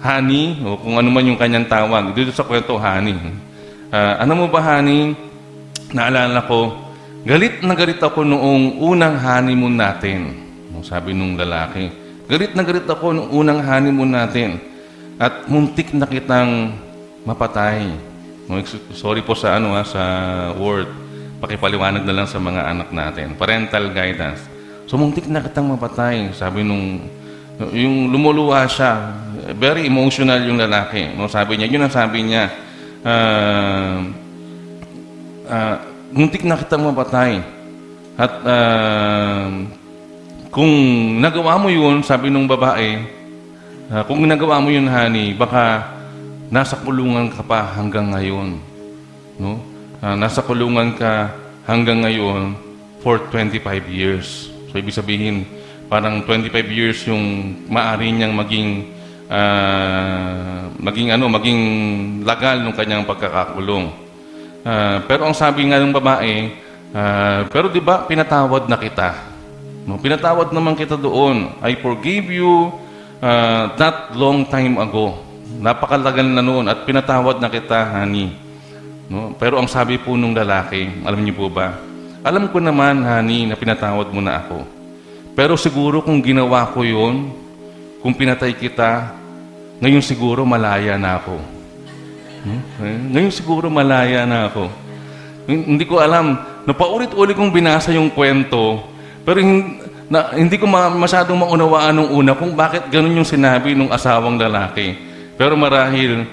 honey, o kung ano man yung kanyang tawag, dito sa kwento, honey. Ano mo ba, honey, naalala ko, galit na galit ako noong unang honeymoon natin. Sabi nung lalaki, galit na galit ako noong unang honeymoon natin. At muntik na kitang mapatay. Sorry po sa sa word. Pakipaliwanag na lang sa mga anak natin. Parental guidance. So muntik na kitang mapatay. Sabi nung yung lumuluha siya. Very emotional yung lalaki. Sabi niya, yun ang sabi niya. Muntik na kitang mapatay. At kung nagawa mo yun, sabi nung babae, kung nagawa mo yun, honey, baka nasa kulungan ka pa hanggang ngayon. No? Nasa kulungan ka hanggang ngayon for 25 years. So, ibig sabihin, parang 25 years yung maaari niyang maging legal ng kanyang pagkakakulong. Pero ang sabi nga ng babae, pero di ba pinatawad na kita? No, pinatawad naman kita doon. I forgave you that long time ago. Napakalagal na noon at pinatawad na kita, honey. No? Pero ang sabi po nung lalaki, alam niyo po ba? Alam ko naman, honey, na pinatawad mo na ako. Pero siguro kung ginawa ko yun, kung pinatay kita, ngayon siguro malaya na ako. Ngayon siguro malaya na ako. Hindi ko alam. Napaulit-ulit kong binasa yung kwento, pero hindi ko masyadong maunawaan nung una kung bakit ganun yung sinabi ng asawang lalaki. Pero marahil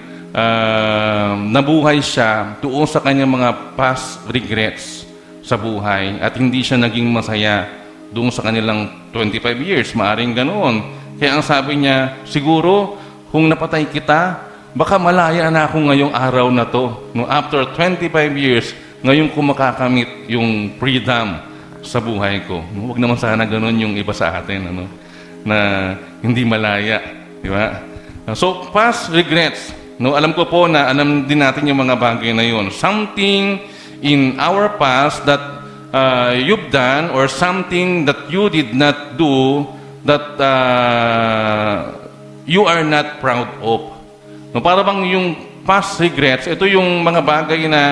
nabuhay siya doon sa kanyang mga past regrets sa buhay at hindi siya naging masaya doon sa kanilang 25 years. Maaring ganoon. Kaya ang sabi niya, siguro kung napatay kita, baka malaya na ako ngayong araw na to. No, after 25 years, ngayon ko makakamit yung freedom sa buhay ko. No, huwag naman sana ganoon yung iba sa atin, na hindi malaya. Di ba? So, past regrets. No, alam ko po na alam din natin yung mga bagay na yun. Something in our past that you've done or something that you did not do that you are not proud of. No, para bang yung past regrets, ito yung mga bagay na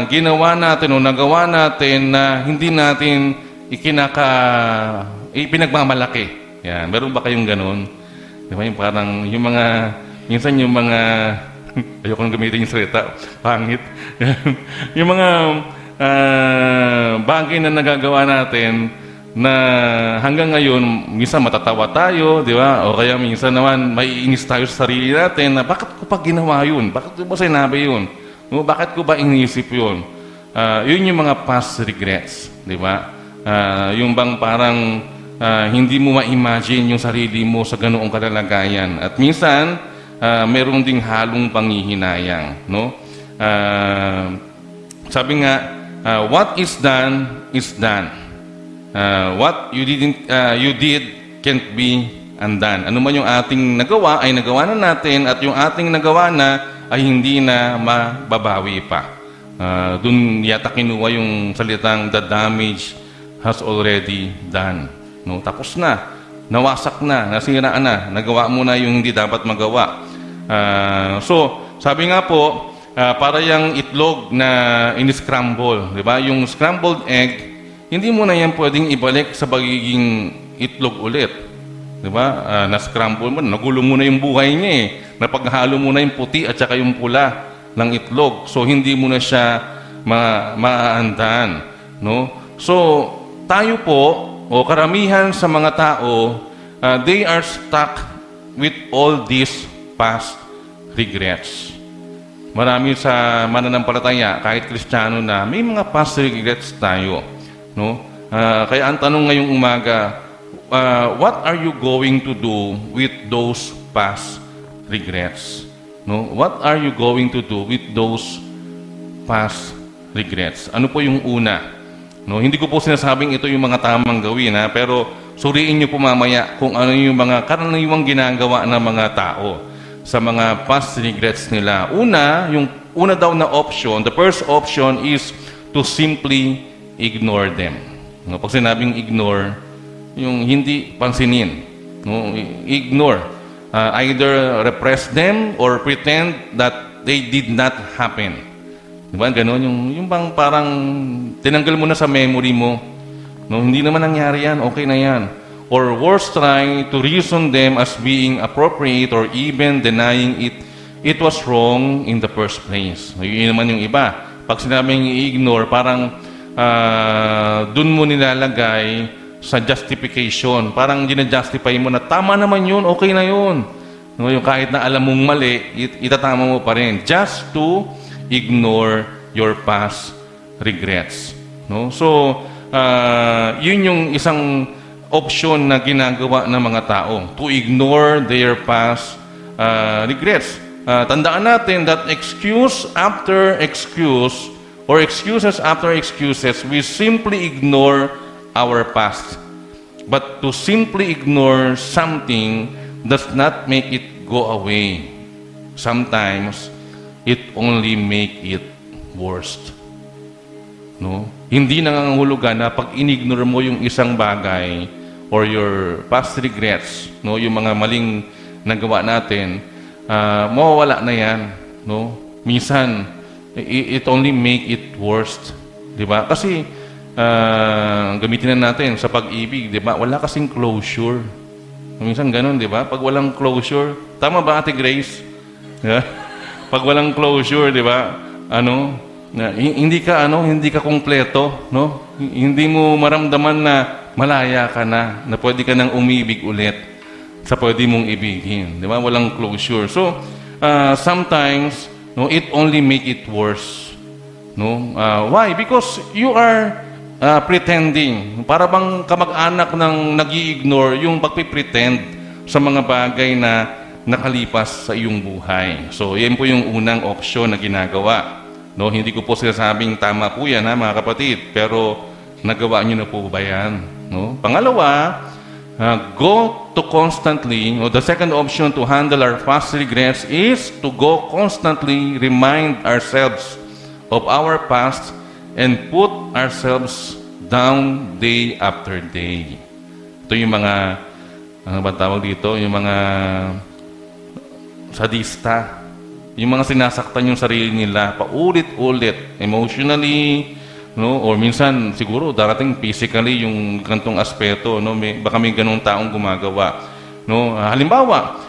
ginawa natin o nagawa natin na hindi natin ipinagmamalaki. Yan. Meron ba kayong ganun? Di ba? Yung parang yung mga, minsan yung mga, ayoko nang gamitin yung salita, pangit. Yung mga bagay na nagagawa natin na hanggang ngayon, minsan matatawa tayo, di ba? O kaya minsan naman, maiinis tayo sa sarili natin na bakit ko pa ginawa yun? Bakit ko ba sinabi yun? O, bakit ko ba inisip yun? Yun yung mga past regrets, di ba? Yung bang parang hindi mo ma-imagine yung sarili mo sa ganoong kalalagayan. At minsan, meron ding halong panghihinayang, no? Sabi nga, what is done is done. What you did can't be undone. Ano man yung ating nagawa ay nagawa na natin at yung ating nagawa na ay hindi na mababawi pa. Doon yata kinuha yung salitang the damage has already done. No, tapos na, nawasak na, nasira na, nagawa mo na yung hindi dapat magawa. So, sabi nga po, para yung itlog na in-scramble, di ba? Yung scrambled egg, hindi mo na yan pwedeng ibalik sa pagiging itlog ulit. Di ba? Na-scramble mo, nagulo mo na yung buhay niya eh. Napaghalo mo na yung puti at saka yung pula ng itlog. So, hindi mo na siya maaandaan. No? So, tayo po, o karamihan sa mga tao, they are stuck with all these past regrets. Marami sa mananampalataya, kahit Kristiyano na, may mga past regrets tayo. No? Kaya ang tanong ngayong umaga, what are you going to do with those past regrets? No? What are you going to do with those past regrets? Ano po yung una? No, hindi ko po sinasabing ito yung mga tamang gawin, pero suriin niyo po mamaya kung ano yung mga karaniwang ginagawa ng mga tao sa mga past regrets nila. Una daw na option, the first option is to simply ignore them. No, pag sinabing ignore, yung hindi pansinin, no? Ignore. Either repress them or pretend that they did not happen. Diba? Ganon. Yung bang parang tinanggal mo na sa memory mo. No? Hindi naman nangyari yan. Okay na yan. Or worse, try to reason them as being appropriate or even denying it was wrong in the first place. Yun naman yung iba. Pag sinabing i-ignore, parang dun mo nilalagay sa justification. Parang ginajustify mo na tama naman yun, okay na yun. No, yung kahit na alam mong mali, itatama mo pa rin. Just to ignore your past regrets. No? So, yun yung isang option na ginagawa ng mga tao. To ignore their past regrets. Tandaan natin that excuse after excuse or excuses after excuses, we simply ignore our past. But to simply ignore something does not make it go away. Sometimes, it only make it worse. No? Hindi nangangahulugan na pag inignore mo yung isang bagay or your past regrets, no, yung mga maling nagawa natin, mawawala na yan. No? Minsan, it only make it worse. Diba? Kasi, gamitin na natin sa pag-ibig, di ba? Wala kasing closure. Minsan ganun, di ba? Pag walang closure, tama ba, Ate Grace? Yeah? Pag walang closure, di ba? Hindi ka kumpleto, no? Hindi mo maramdaman na malaya ka na pwede ka nang umibig ulit sa pwede mong ibigin, di ba? Walang closure. So, sometimes, no, it only make it worse. No? Why? Because you are pretending. Para bang kamag-anak ng nag-i-ignore yung pagpipretend sa mga bagay na nakalipas sa iyong buhay. So, yan po yung unang option na ginagawa. No, hindi ko po sinasabing tama po yan, ha, mga kapatid. Pero, nagawa niyo na po ba yan? No? Pangalawa, go to constantly, or the second option to handle our past regrets is to go constantly remind ourselves of our past and put ourselves down day after day. Ito yung mga, ano ba tawag dito? Yung mga sadista. Yung mga sinasaktan yung sarili nila, paulit-ulit, emotionally, no? Or minsan, siguro, darating physically yung gantong aspeto, no? Baka may ganong taong gumagawa. No? Halimbawa,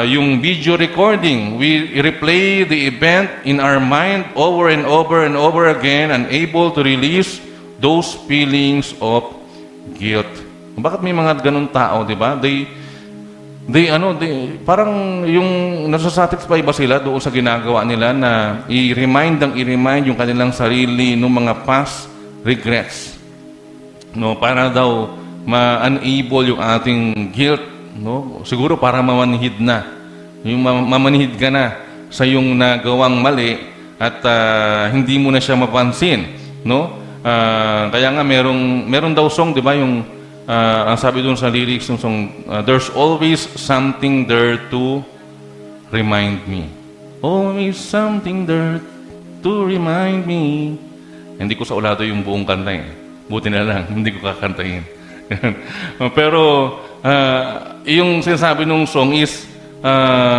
yung video recording, we replay the event in our mind over and over and over again, unable to release those feelings of guilt. Bakit may mga ganun tao, di ba? Parang yung nasasatisfy ba sila doon sa ginagawa nila na i-remind yung kanilang sarili ng mga past regrets. No, para daw ma-unable yung ating guilt. No? Siguro para mamanhid na. Yung mamanhid ka na sa yung nagawang mali at hindi mo na siya mapansin. No? Kaya nga meron daw song, di ba? Yung ang sabi doon sa lyrics ng song, there's always something there to remind me. Always something there to remind me. Hindi ko sa ulado yung buong kanta eh. Buti na lang, hindi ko kakantahin. Pero yung sinasabi ng song is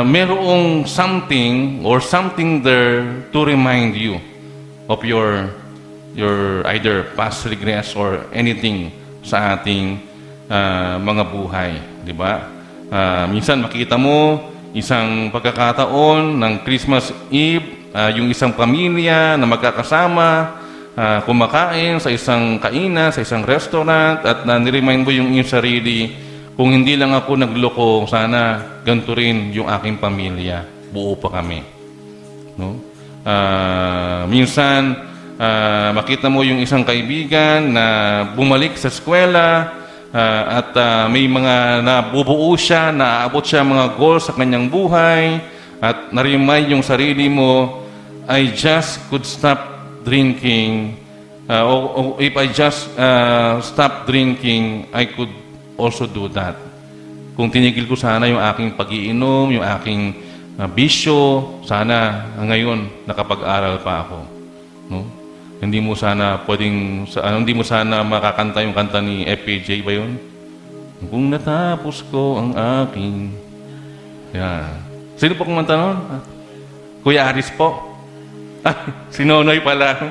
merong something or something there to remind you of your either past regrets or anything sa ating mga buhay, di ba? Minsan makita mo isang pagkakataon ng Christmas Eve, yung isang pamilya na magkakasama, kumakain sa isang kainan, sa isang restaurant, at niremind mo yung iyong sarili, kung hindi lang ako nagloko, sana ganito rin yung aking pamilya. Buo pa kami. No? Minsan, makita mo yung isang kaibigan na bumalik sa eskwela at may mga nabubuo siya, naaabot siya mga goals sa kanyang buhay, at na-remind yung sarili mo, I just could stop drinking, if I just stop drinking, I could also do that. Kung tinigil ko sana yung aking pag-iinom, yung aking bisyo, sana ngayon nakapag-aral pa ako. No? Hindi mo sana makakanta yung kanta ni FPJ ba yun? Kung natapos ko ang aking... Yan. Sino po kumanta nun? Kuya Aris po. Si Nonoy pala.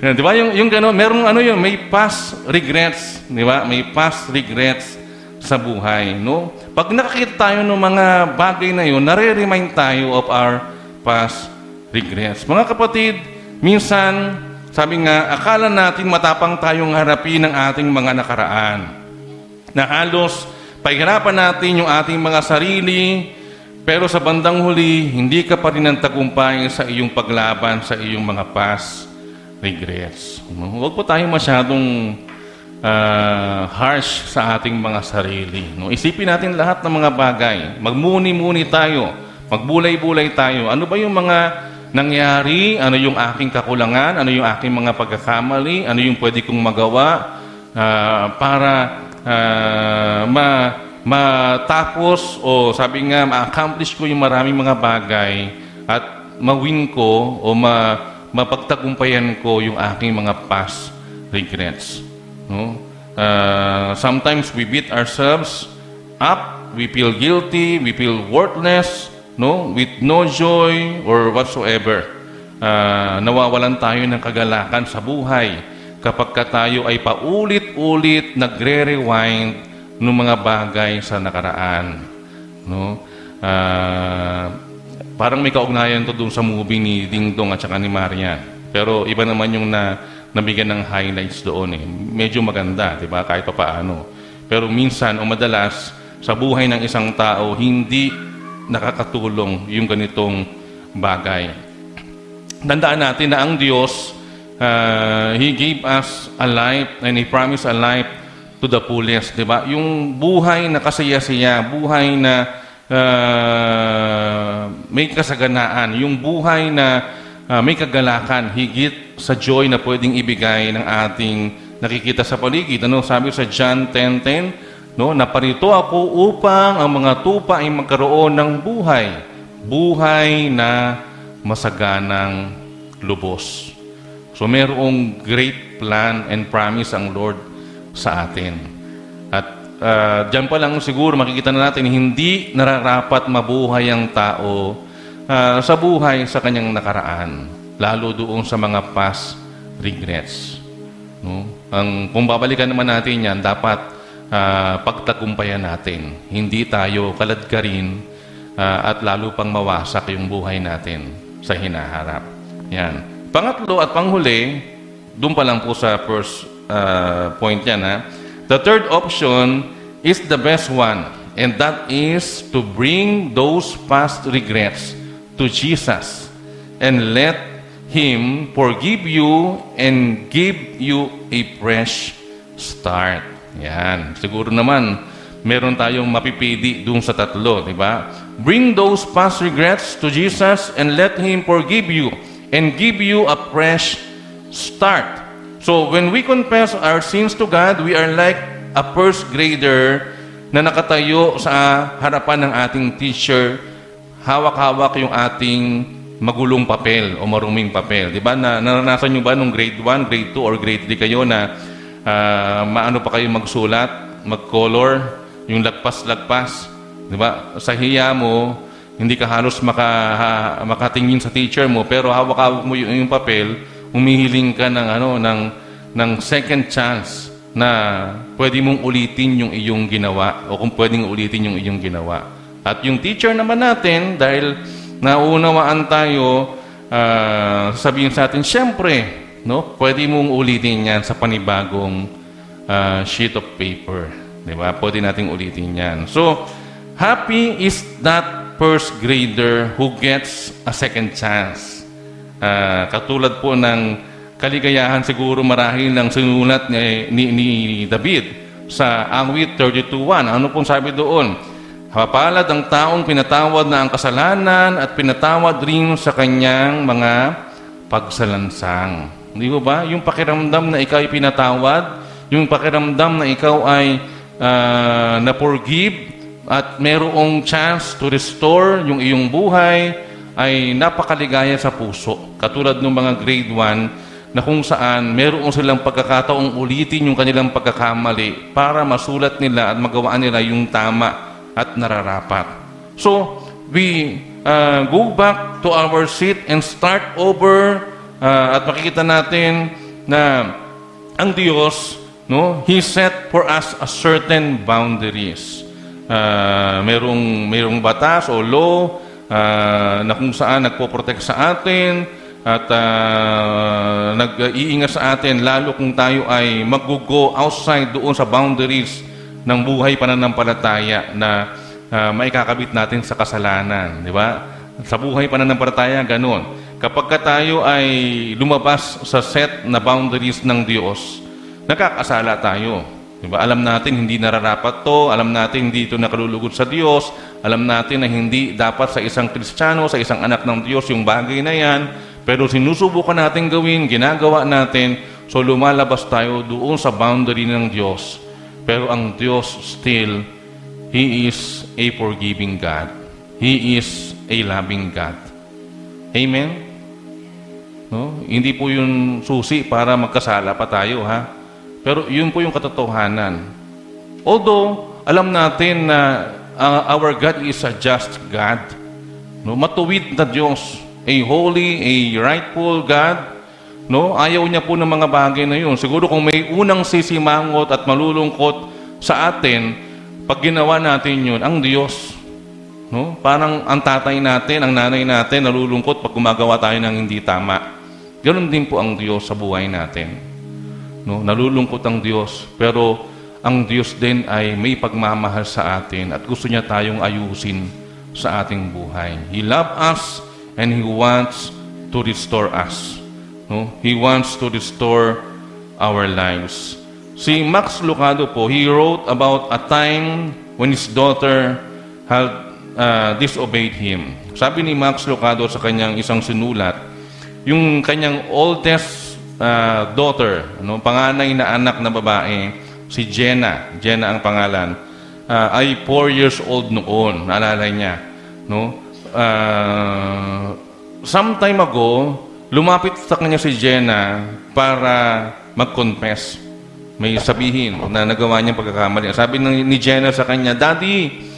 Yan, di ba? Yung gano'n, merong ano yun, may past regrets. Di ba? May past regrets sa buhay. No? Pag nakakita tayo ng mga bagay na yun, nare-remind tayo of our past regrets. Mga kapatid, minsan, sabi nga, akala natin matapang tayong harapin ng ating mga nakaraan. Na halos, pahirapan natin yung ating mga sarili, pero sa bandang huli, hindi ka pa rin ang tagumpay sa iyong paglaban sa iyong mga past regrets. Huwag po tayo masyadong harsh sa ating mga sarili. No? Isipin natin lahat ng mga bagay. Magmuni-muni tayo. Magbulay-bulay tayo. Ano ba yung mga nangyari? Ano yung aking kakulangan? Ano yung aking mga pagkakamali? Ano yung pwede kong magawa para matapos o sabi nga, ma-accomplish ko yung maraming mga bagay at ma-win ko o mapagtagumpayan ko yung aking mga past regrets. No? Sometimes we beat ourselves up, we feel guilty, we feel worthless, no? With no joy or whatsoever. Nawawalan tayo ng kagalakan sa buhay kapag tayo ay paulit-ulit nagre-rewind ng mga bagay sa nakaraan. No? Parang may kaugnayan to doon sa movie ni Ding Dong at saka ni Marian. Pero iba naman yung nabigyan ng highlights doon. Medyo maganda, di ba? Kahit pa paano. Pero minsan o madalas, sa buhay ng isang tao, hindi nakakatulong yung ganitong bagay. Tandaan natin na ang Diyos, He gave us a life and He promised a life to the fullest, di ba? Yung buhay na kasaya-saya, buhay na may kasaganaan, yung buhay na may kagalakan, higit sa joy na pwedeng ibigay ng ating nakikita sa paligid. Ano sabi sa John 10:10? No, naparito ako upang ang mga tupa ay magkaroon ng buhay, buhay na masaganang lubos. So mayroong great plan and promise ang Lord sa atin. At diyan pa lang siguro makikita na natin hindi nararapat mabuhay ang tao sa buhay sa kanyang nakaraan, lalo doon sa mga past regrets. No? Kung babalikan naman natin yan, dapat pagtagumpayan natin. Hindi tayo kaladkarin at lalo pang mawasak yung buhay natin sa hinaharap. Yan. Pangatlo at panghuli, doon pa lang po sa first point yan. The third option is the best one, and that is to bring those past regrets to Jesus and let Him forgive you and give you a fresh start. Yan. Siguro naman, meron tayong mapipili doon sa tatlo, di ba? Bring those past regrets to Jesus and let Him forgive you and give you a fresh start. So, when we confess our sins to God, we are like a first grader na nakatayo sa harapan ng ating teacher, hawak-hawak yung ating magulong papel o maruming papel. Di ba? Naranasan nyo ba nung grade 1, grade 2, or grade 3 kayo na maano pa kayo magsulat, mag-color, yung lagpas-lagpas? Di ba? Sa hiya mo, hindi ka halos makatingin sa teacher mo, pero hawak-hawak mo yung papel, humihiling ka ng second chance na pwede mong ulitin yung iyong ginawa o kung pwedeng ulitin yung iyong ginawa. At yung teacher naman natin, dahil naunawaan tayo, sabihin sa atin, syempre, no, pwede mong ulitin yan sa panibagong sheet of paper. Diba? Pwede nating ulitin yan. So, happy is that first grader who gets a second chance. Katulad po ng kaligayahan siguro marahil ng sinulat ni David sa Awit 32:1. Ano pong sabi doon? Mapalad ang taong pinatawad na ang kasalanan at pinatawad rin sa kanyang mga pagsalansang. Hindi ko ba? Yung pakiramdam na ikaw ay pinatawad, yung pakiramdam na ikaw ay na-forgive at merong chance to restore yung iyong buhay, ay napakaligaya sa puso. Katulad ng mga grade 1 na kung saan meron silang pagkakataong ulitin yung kanilang pagkakamali para masulat nila at magawaan nila yung tama at nararapat. So, we go back to our seat and start over at makikita natin na ang Diyos, no, He set for us a certain boundaries. Merong batas o law na kung saan nagpo-protect sa atin at nag-iingat sa atin lalo kung tayo ay mag-go outside doon sa boundaries ng buhay pananampalataya na maikakabit natin sa kasalanan, di ba? Sa buhay pananampalataya, ganun. Kapag tayo ay lumabas sa set na boundaries ng Diyos, nakakasala tayo. Diba? Alam natin hindi nararapat to, alam natin hindi ito nakalulugod sa Diyos, alam natin na hindi dapat sa isang Kristiyano, sa isang anak ng Diyos yung bagay na yan, pero sinusubukan natin gawin, ginagawa natin, so lumalabas tayo doon sa boundary ng Diyos. Pero ang Diyos still, He is a forgiving God. He is a loving God. Amen? No? Hindi po yun susi para magkasala pa tayo, ha? Pero yun po yung katotohanan. Although, alam natin na our God is a just God. No? Matuwid na Diyos. A holy, a rightful God. No? Ayaw niya po ng mga bagay na yun. Siguro kung may unang sisimangot at malulungkot sa atin, pag ginawa natin yun, ang Diyos. No? Parang ang tatay natin, ang nanay natin, nalulungkot pag gumagawa tayo ng hindi tama. Ganon din po ang Diyos sa buhay natin. No, nalulungkot ang Diyos, pero ang Diyos din ay may pagmamahal sa atin at gusto niya tayong ayusin sa ating buhay. He loves us and He wants to restore us. No? He wants to restore our lives. Si Max Lucado po, he wrote about a time when his daughter had disobeyed him. Sabi ni Max Lucado sa kanyang isang sinulat, yung kanyang oldest daughter, no, panganay na anak na babae, si Jenna ang pangalan, ay 4 years old noon, naalala niya. No? Some time ago, lumapit sa kanya si Jenna para mag-confess. May sabihin na nagawa niyang pagkakamali. Sabi ni Jenna sa kanya, Daddy,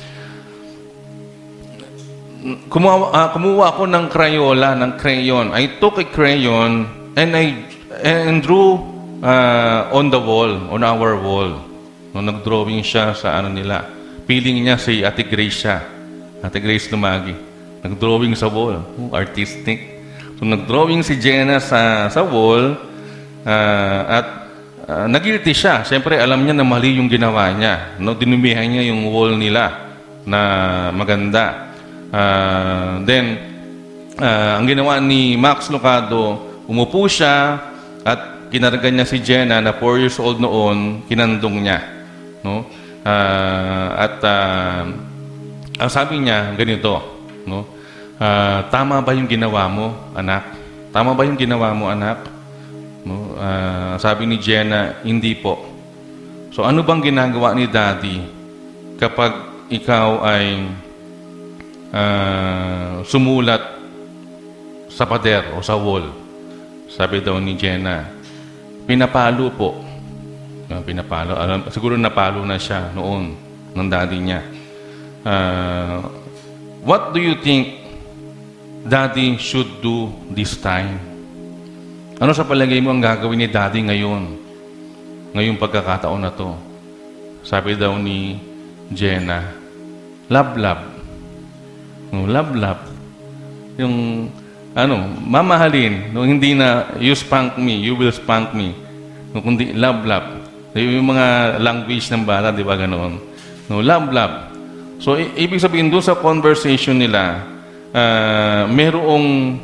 kumuha ako ng crayola, ng crayon. I took a crayon and drew on the wall, on our wall. No, nag-drawing siya sa ano nila. Feeling niya si Ate Grace siya. Ate Grace Lumagi. Nag-drawing sa wall. Artistic. So, nag-drawing si Jenna sa wall at nag-guilty siya. Siyempre, alam niya na mali yung ginawa niya. No, dinumihan niya yung wall nila na maganda. Then, ang ginawa ni Max Lucado, umupo siya at kinarga niya si Jenna na 4 years old noon, kinandong niya. No? Ang sabi niya, ganito, no? Tama ba yung ginawa mo, anak? Tama ba yung ginawa mo, anak? No? Sabi ni Jenna, hindi po. So ano bang ginagawa ni Daddy kapag ikaw ay sumulat sa pader o sa wall? Sabi daw ni Jenna, pinapalo po. Pinapalo. Siguro napalo na siya noon ng daddy niya. What do you think Daddy should do this time? Ano sa palagay mo ang gagawin ni Daddy ngayon? Ngayong pagkakataon na to? Sabi daw ni Jenna, love. Love. Yung mamahalin. No, hindi na, you spank me, you will spank me. No, kundi, love. Yung mga language ng bata, di ba ganoon? No, love. So, ibig sabihin doon sa conversation nila, merong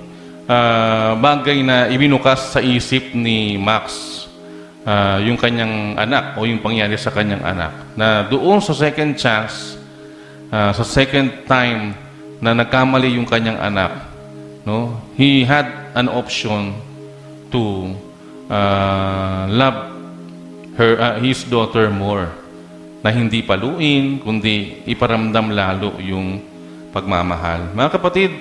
bagay na ibinukas sa isip ni Max, yung kanyang anak o yung pangyari sa kanyang anak. Na doon sa second chance, sa second time na nagkamali yung kanyang anak, no, he had an option to love his daughter more, na hindi paluin, kundi iparamdam lalo yung pagmamahal. Mga kapatid,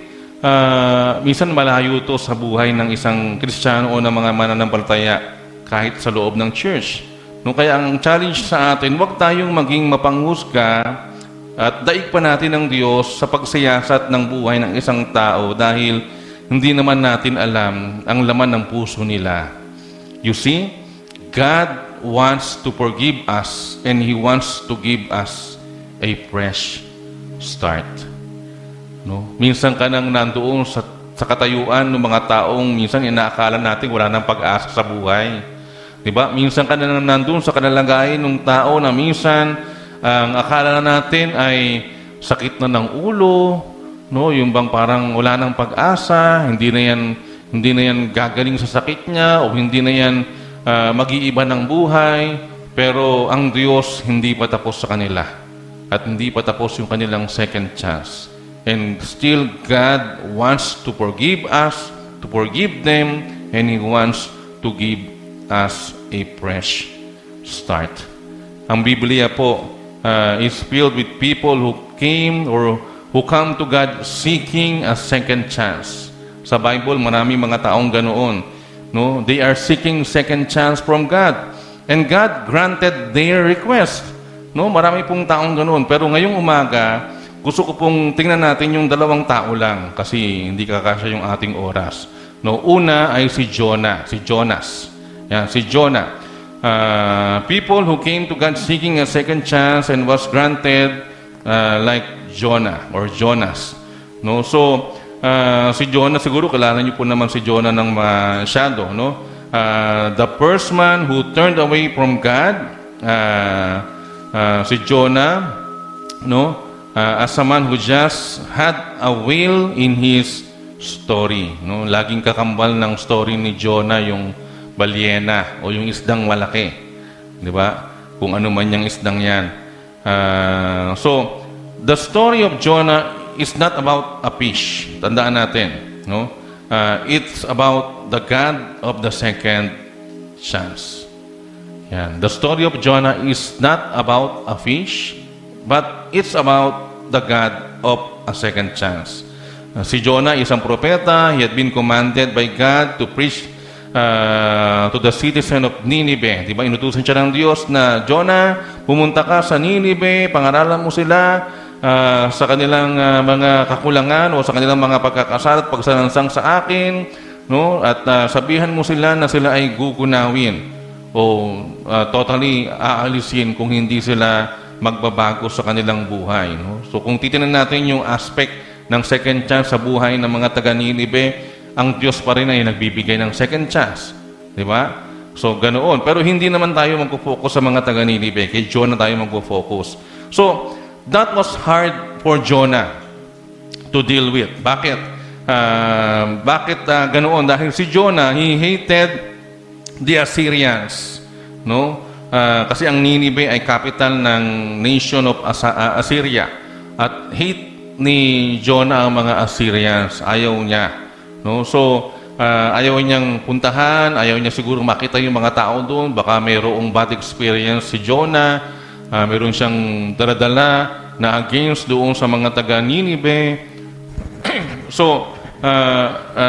minsan malayo to sa buhay ng isang Kristiyano o ng mga mananampalataya kahit sa loob ng church. No, kaya ang challenge sa atin, huwag tayong maging mapanghusga at daig pa natin ng Diyos sa pagsiyasat ng buhay ng isang tao dahil hindi naman natin alam ang laman ng puso nila. You see, God wants to forgive us and He wants to give us a fresh start. No? Minsan ka nang nandoon sa katayuan ng mga taong minsan inaakala natin wala nang pag-asa sa buhay. Diba? Minsan ka nang nandoon sa kanalagayan ng tao na minsan ang akala natin ay sakit na ng ulo, no? Yung bang parang wala nang pag-asa, hindi na yan gagaling sa sakit niya o hindi na yan mag-iiba ng buhay, pero ang Diyos hindi pa tapos sa kanila at hindi pa tapos yung kanilang second chance. And still God wants to forgive us, to forgive them, and He wants to give us a fresh start. Ang Biblia po is filled with people who came or who come to God seeking a second chance. Sa Bible, marami mga taong ganoon. No? They are seeking second chance from God. And God granted their request. No? Marami pong taong ganoon. Pero ngayong umaga, gusto ko pong tingnan natin yung dalawang tao lang kasi hindi kakasya yung ating oras. No? Una ay si Jonah, si Jonas. Yan, si Jonah. People who came to God seeking a second chance and was granted like Jonah or Jonas. No? So, si Jonah, siguro kilala niyo po naman si Jonah ng masyado. No? The first man who turned away from God, si Jonah, no? As a man who just had a will in his story. No? Laging kakambal ng story ni Jonah yung balyena o yung isdang malaki. Di ba? Kung ano man yung isdang yan. So, the story of Jonah is not about a fish. Tandaan natin. No? It's about the God of the second chance. Yan. The story of Jonah is not about a fish, but it's about the God of a second chance. Si Jonah, isang propeta. He had been commanded by God to preach to the citizen of Nineveh. Diba? Inutusan siya ng Diyos na, Jonah, pumunta ka sa Nineveh, pangaralan mo sila sa kanilang mga kakulangan o sa kanilang mga pagkakasala at pagsalansang sa akin, no? At sabihan mo sila na sila ay gugunawin o totally aalisin kung hindi sila magbabago sa kanilang buhay. No? So kung titingnan natin yung aspect ng second chance sa buhay ng mga taga-Nineveh, ang Diyos pa rin ay nagbibigay ng second chance. Di ba? So, ganoon. Pero hindi naman tayo magpo-focus sa mga taga-Nineveh. Kay Jonah tayo magpo-focus. So, that was hard for Jonah to deal with. Bakit? Bakit ganoon? Dahil si Jonah, he hated the Assyrians. No? Kasi ang Nineveh ay capital ng nation of Assyria. At hate ni Jonah ang mga Assyrians. Ayaw niya. No? So, ayaw niyang puntahan, ayaw niya siguro makita yung mga tao doon. Baka mayroong bad experience si Jonah, mayroon siyang daladala na against doon sa mga taga-Nineveh. So,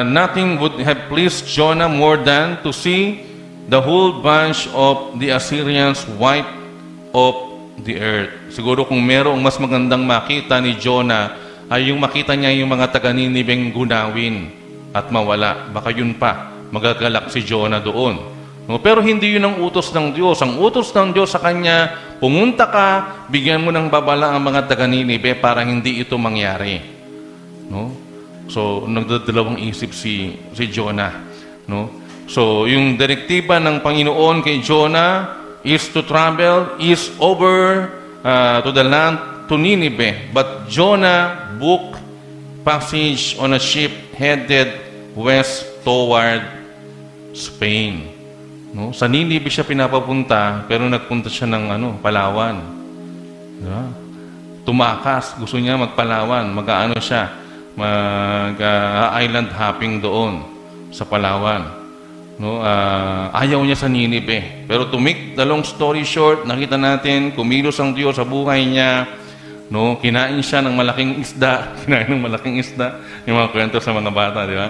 nothing would have pleased Jonah more than to see the whole bunch of the Assyrians wiped off the earth. Siguro kung mayroong mas magandang makita ni Jonah, ay yung makita niya yung mga taga-Nineveh gunawin at mawala. Baka yun pa, magagalak si Jonah doon. No? Pero hindi yun ang utos ng Diyos. Ang utos ng Diyos sa kanya, pumunta ka, bigyan mo ng babala ang mga taga-Nineveh para hindi ito mangyari. No? So, nagdadalawang isip si Jonah. No? So, yung direktiba ng Panginoon kay Jonah is to travel east over to the land to Nineveh. But Jonah booked passage on a ship headed west toward Spain. No? Sa Nineveh siya pinapapunta, pero nagpunta siya ng Palawan. Diba? Tumakas, gusto niya magpalawan, mag-aano siya, mag-island hopping doon sa Palawan. No? Ayaw niya sa Nineveh. Pero to make the long story short, nakita natin, kumilos ang Diyos sa buhay niya No, kinain siya ng malaking isda. Kinain ng malaking isda. Yung mga kwento sa mga bata, di ba?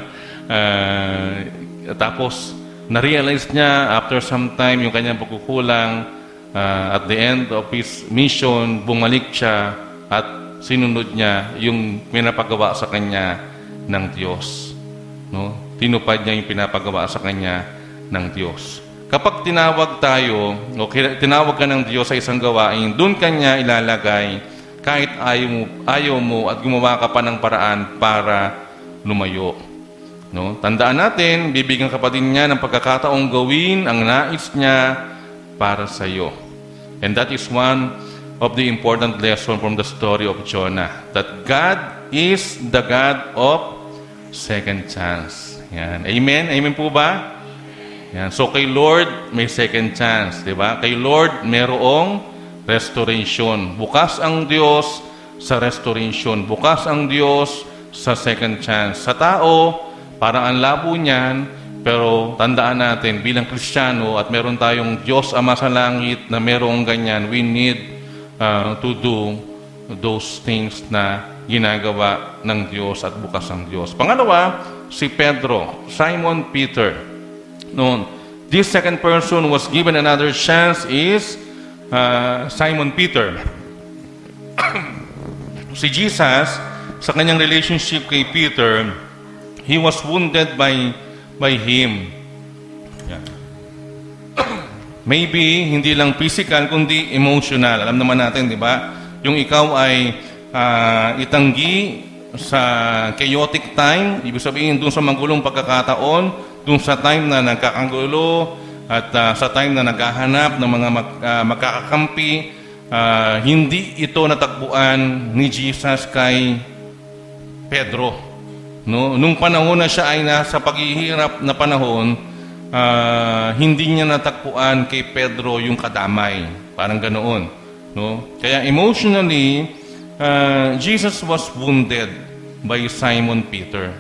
Tapos, na-realize niya after some time yung kanyang pagkukulang. At the end of his mission, bumalik siya at sinunod niya yung pinapagawa sa kanya ng Diyos. No? Tinupad niya yung pinapagawa sa kanya ng Diyos. Kapag tinawag tayo, o tinawag ka ng Diyos sa isang gawain, doon kanya ilalagay kahit ayaw mo at gumawa ka pa ng paraan para lumayo. No? Tandaan natin, bibigyan ka pa din niya ng pagkakataong gawin ang nais niya para sa iyo. And that is one of the important lesson from the story of Jonah. That God is the God of second chance. Yan. Amen? Amen po ba? Yan. So kay Lord, may second chance. Diba? Kay Lord, merong restoration. Bukas ang Diyos sa restoration. Bukas ang Diyos sa second chance. Sa tao, parang ang labo niyan, pero tandaan natin, bilang Kristiyano at meron tayong Diyos Ama sa langit na merong ganyan, we need to do those things na ginagawa ng Diyos at bukas ang Diyos. Pangalawa, si Pedro, Simon Peter. Noon, this second person was given another chance is Simon Peter. Si Jesus, sa kanyang relationship kay Peter, he was wounded by him. Yeah. Maybe hindi lang physical kundi emotional. Alam naman natin, di ba? Yung ikaw ay itanggi sa chaotic time, ibig sabihin dun sa magulong pagkakataon, dun sa time na nagkakagulo, at sa time na naghahanap ng mga magkakakampi, hindi ito natagpuan ni Jesus kay Pedro. No? Nung panahon na siya ay nasa paghihirap na panahon, hindi niya natagpuan kay Pedro yung kadamay. Parang ganoon. No? Kaya emotionally, Jesus was wounded by Simon Peter.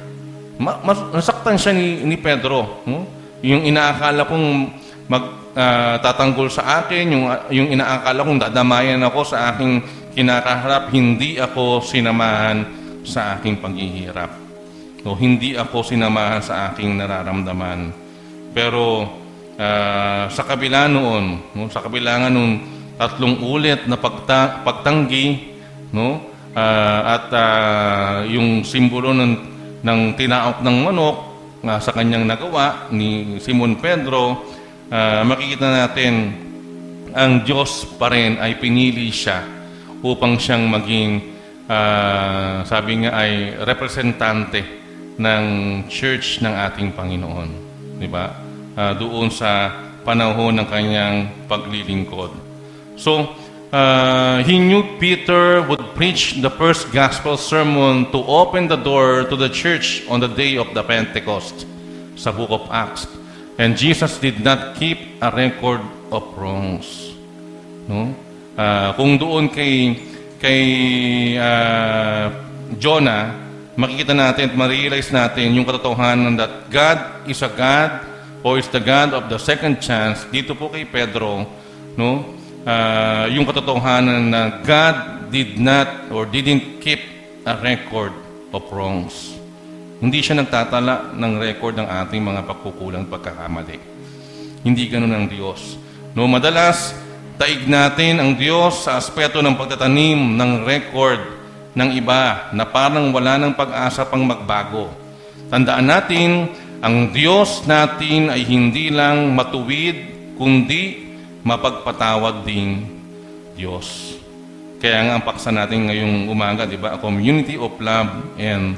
Nasaktan siya ni Pedro. No? Yung inaakala kong tatanggol sa akin, yung inaakala kong dadamayan ako sa aking kinakaharap, hindi ako sinamahan sa aking paghihirap. No, hindi ako sinamahan sa aking nararamdaman. Pero sa kabila noon, no, sa kabila nga nung 3 ulit na pagtanggi, no, at yung simbolo ng tinaok ng manok, sa kanyang nagawa ni Simon Pedro, makikita natin ang Diyos pa rin ay pinili siya upang siyang maging, sabi nga ay representante ng church ng ating Panginoon. Diba? Doon sa panahon ng kanyang paglilingkod. So, he knew Peter would preach the first gospel sermon to open the door to the church on the day of the Pentecost sa Book of Acts. And Jesus did not keep a record of wrongs. No? Kung doon kay Jonah, makikita natin at ma-realize natin yung katotohanan that God is a God or is the God of the second chance. Dito po kay Pedro, no? Yung katotohanan na God did not or didn't keep a record of wrongs. Hindi siya nagtatala ng record ng ating mga pagkukulang pagkakamali. Hindi ganun ang Diyos. No, madalas, taig natin ang Diyos sa aspeto ng pagtatanim ng record ng iba na parang wala ng pag-asa pang magbago. Tandaan natin, ang Diyos natin ay hindi lang matuwid, kundi mapagpatawad ding Diyos. Kaya nga ang paksa natin ngayong umaga, di ba? A community of love and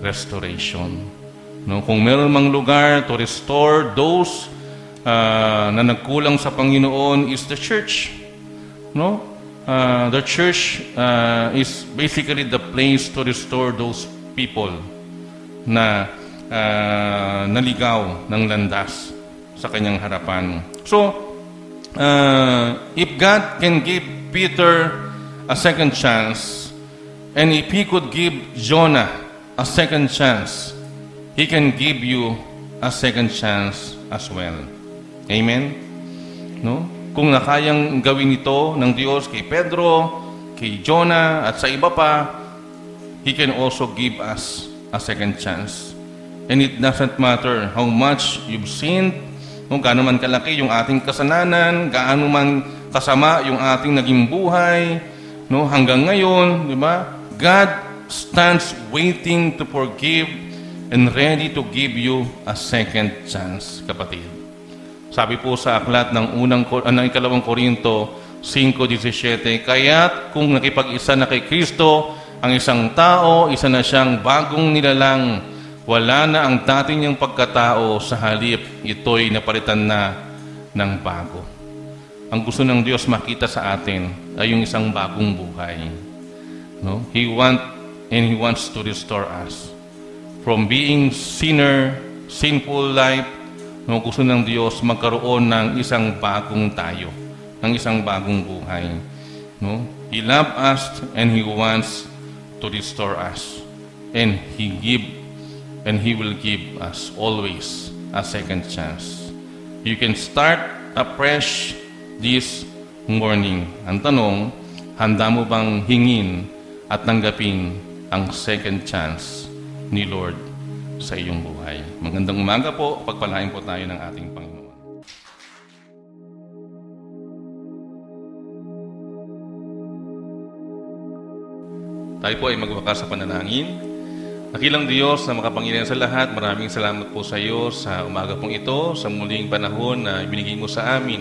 restoration. No? Kung meron mang lugar to restore those na nagkulang sa Panginoon is the church. No? The church is basically the place to restore those people na naligaw ng landas sa kanyang harapan. So, if God can give Peter a second chance, and if He could give Jonah a second chance, He can give you a second chance as well. Amen? No? Kung nakayang gawin ito ng Diyos kay Pedro, kay Jonah at sa iba pa, He can also give us a second chance. And it doesn't matter how much you've sinned, kung gaano man kalaki yung ating kasalanan, gaano man kasama yung ating naging buhay, no, hanggang ngayon, di ba? God stands waiting to forgive and ready to give you a second chance, kapatid. Sabi po sa aklat ng ikalawang Korinto 5:17, kaya't kung nakipag-isa na kay Kristo ang isang tao, isa na siyang bagong nilalang. Wala na ang dati niyang pagkatao, sa halip ito'y napalitan na ng bago. Ang gusto ng Diyos makita sa atin ay yung isang bagong buhay. No? He wants to restore us from being sinful life. No? Gusto ng Diyos magkaroon ng isang bagong tayo, ng isang bagong buhay. No? He loves us and He wants to restore us. And He will give us always a second chance. You can start afresh this morning. Ang tanong, handa mo bang hingin at tanggapin ang second chance ni Lord sa iyong buhay? Magandang umaga po, pagpalain po tayo ng ating Panginoon. Tayo po ay magwakas sa panalangin. Dakilang Diyos na makapangyarihan sa lahat, maraming salamat po sa iyo sa umaga pong ito, sa muling panahon na ibinigay mo sa amin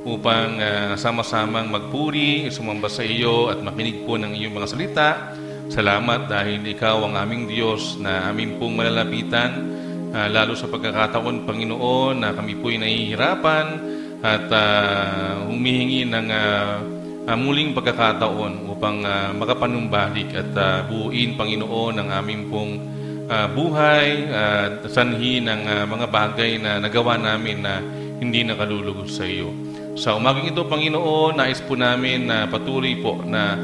upang sama-samang magpuri, sumamba sa iyo at makinig po ng iyong mga salita. Salamat dahil ikaw ang aming Diyos na aming pong malalapitan, lalo sa pagkakataon, Panginoon, na kami po'y nahihirapan at humihingi ng muling pagkakataon upang makapanumbalik at buuin, Panginoon, ang aming pong buhay at sanhi ng mga bagay na nagawa namin na hindi nakalulugod sa iyo. Sa umagang ito, Panginoon, nais po namin na patuloy po na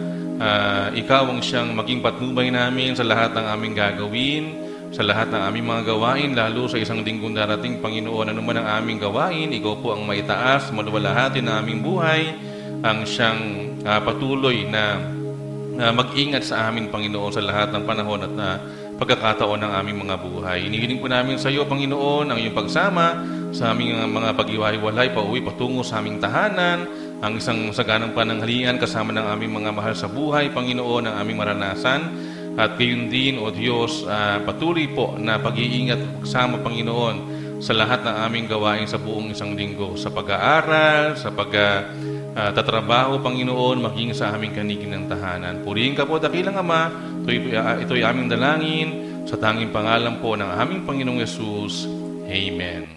ikaw ang siyang maging patnubay namin sa lahat ng aming gagawin, sa lahat ng aming mga gawain, lalo sa isang linggong darating, Panginoon, ano man ang aming gawain, ikaw po ang maitaas, maluwalhati ng aming buhay, ang siyang patuloy na mag-ingat sa amin, Panginoon, sa lahat ng panahon at pagkakataon ng aming mga buhay. Inihiling po namin sa iyo, Panginoon, ang iyong pagsama sa aming mga pag-iwahiwalay, pauwi, patungo sa aming tahanan, ang isang saganang pananghalian kasama ng aming mga mahal sa buhay, Panginoon, ang aming maranasan. At gayon din, O Diyos, patuloy po na pag-iingat kasama, Panginoon, sa lahat ng aming gawain sa buong isang linggo, sa pag-aaral, sa tatrabaho, Panginoon, maging sa aming kanigin ng tahanan. Purihin ka po, dakilang Ama, ito'y aming dalangin, sa tanging pangalan po ng aming Panginoong Yesus. Amen.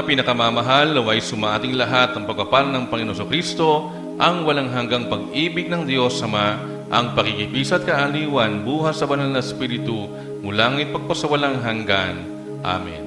Pinakamamahal, naway sumaating lahat ng pagpapal ng Panginoon Kristo, ang walang hanggang pag-ibig ng Diyos Ama, ang pakikipisa at kaaliwan, buhat sa banal na Espiritu, mula ngayon pagpasawalang hanggan. Amen.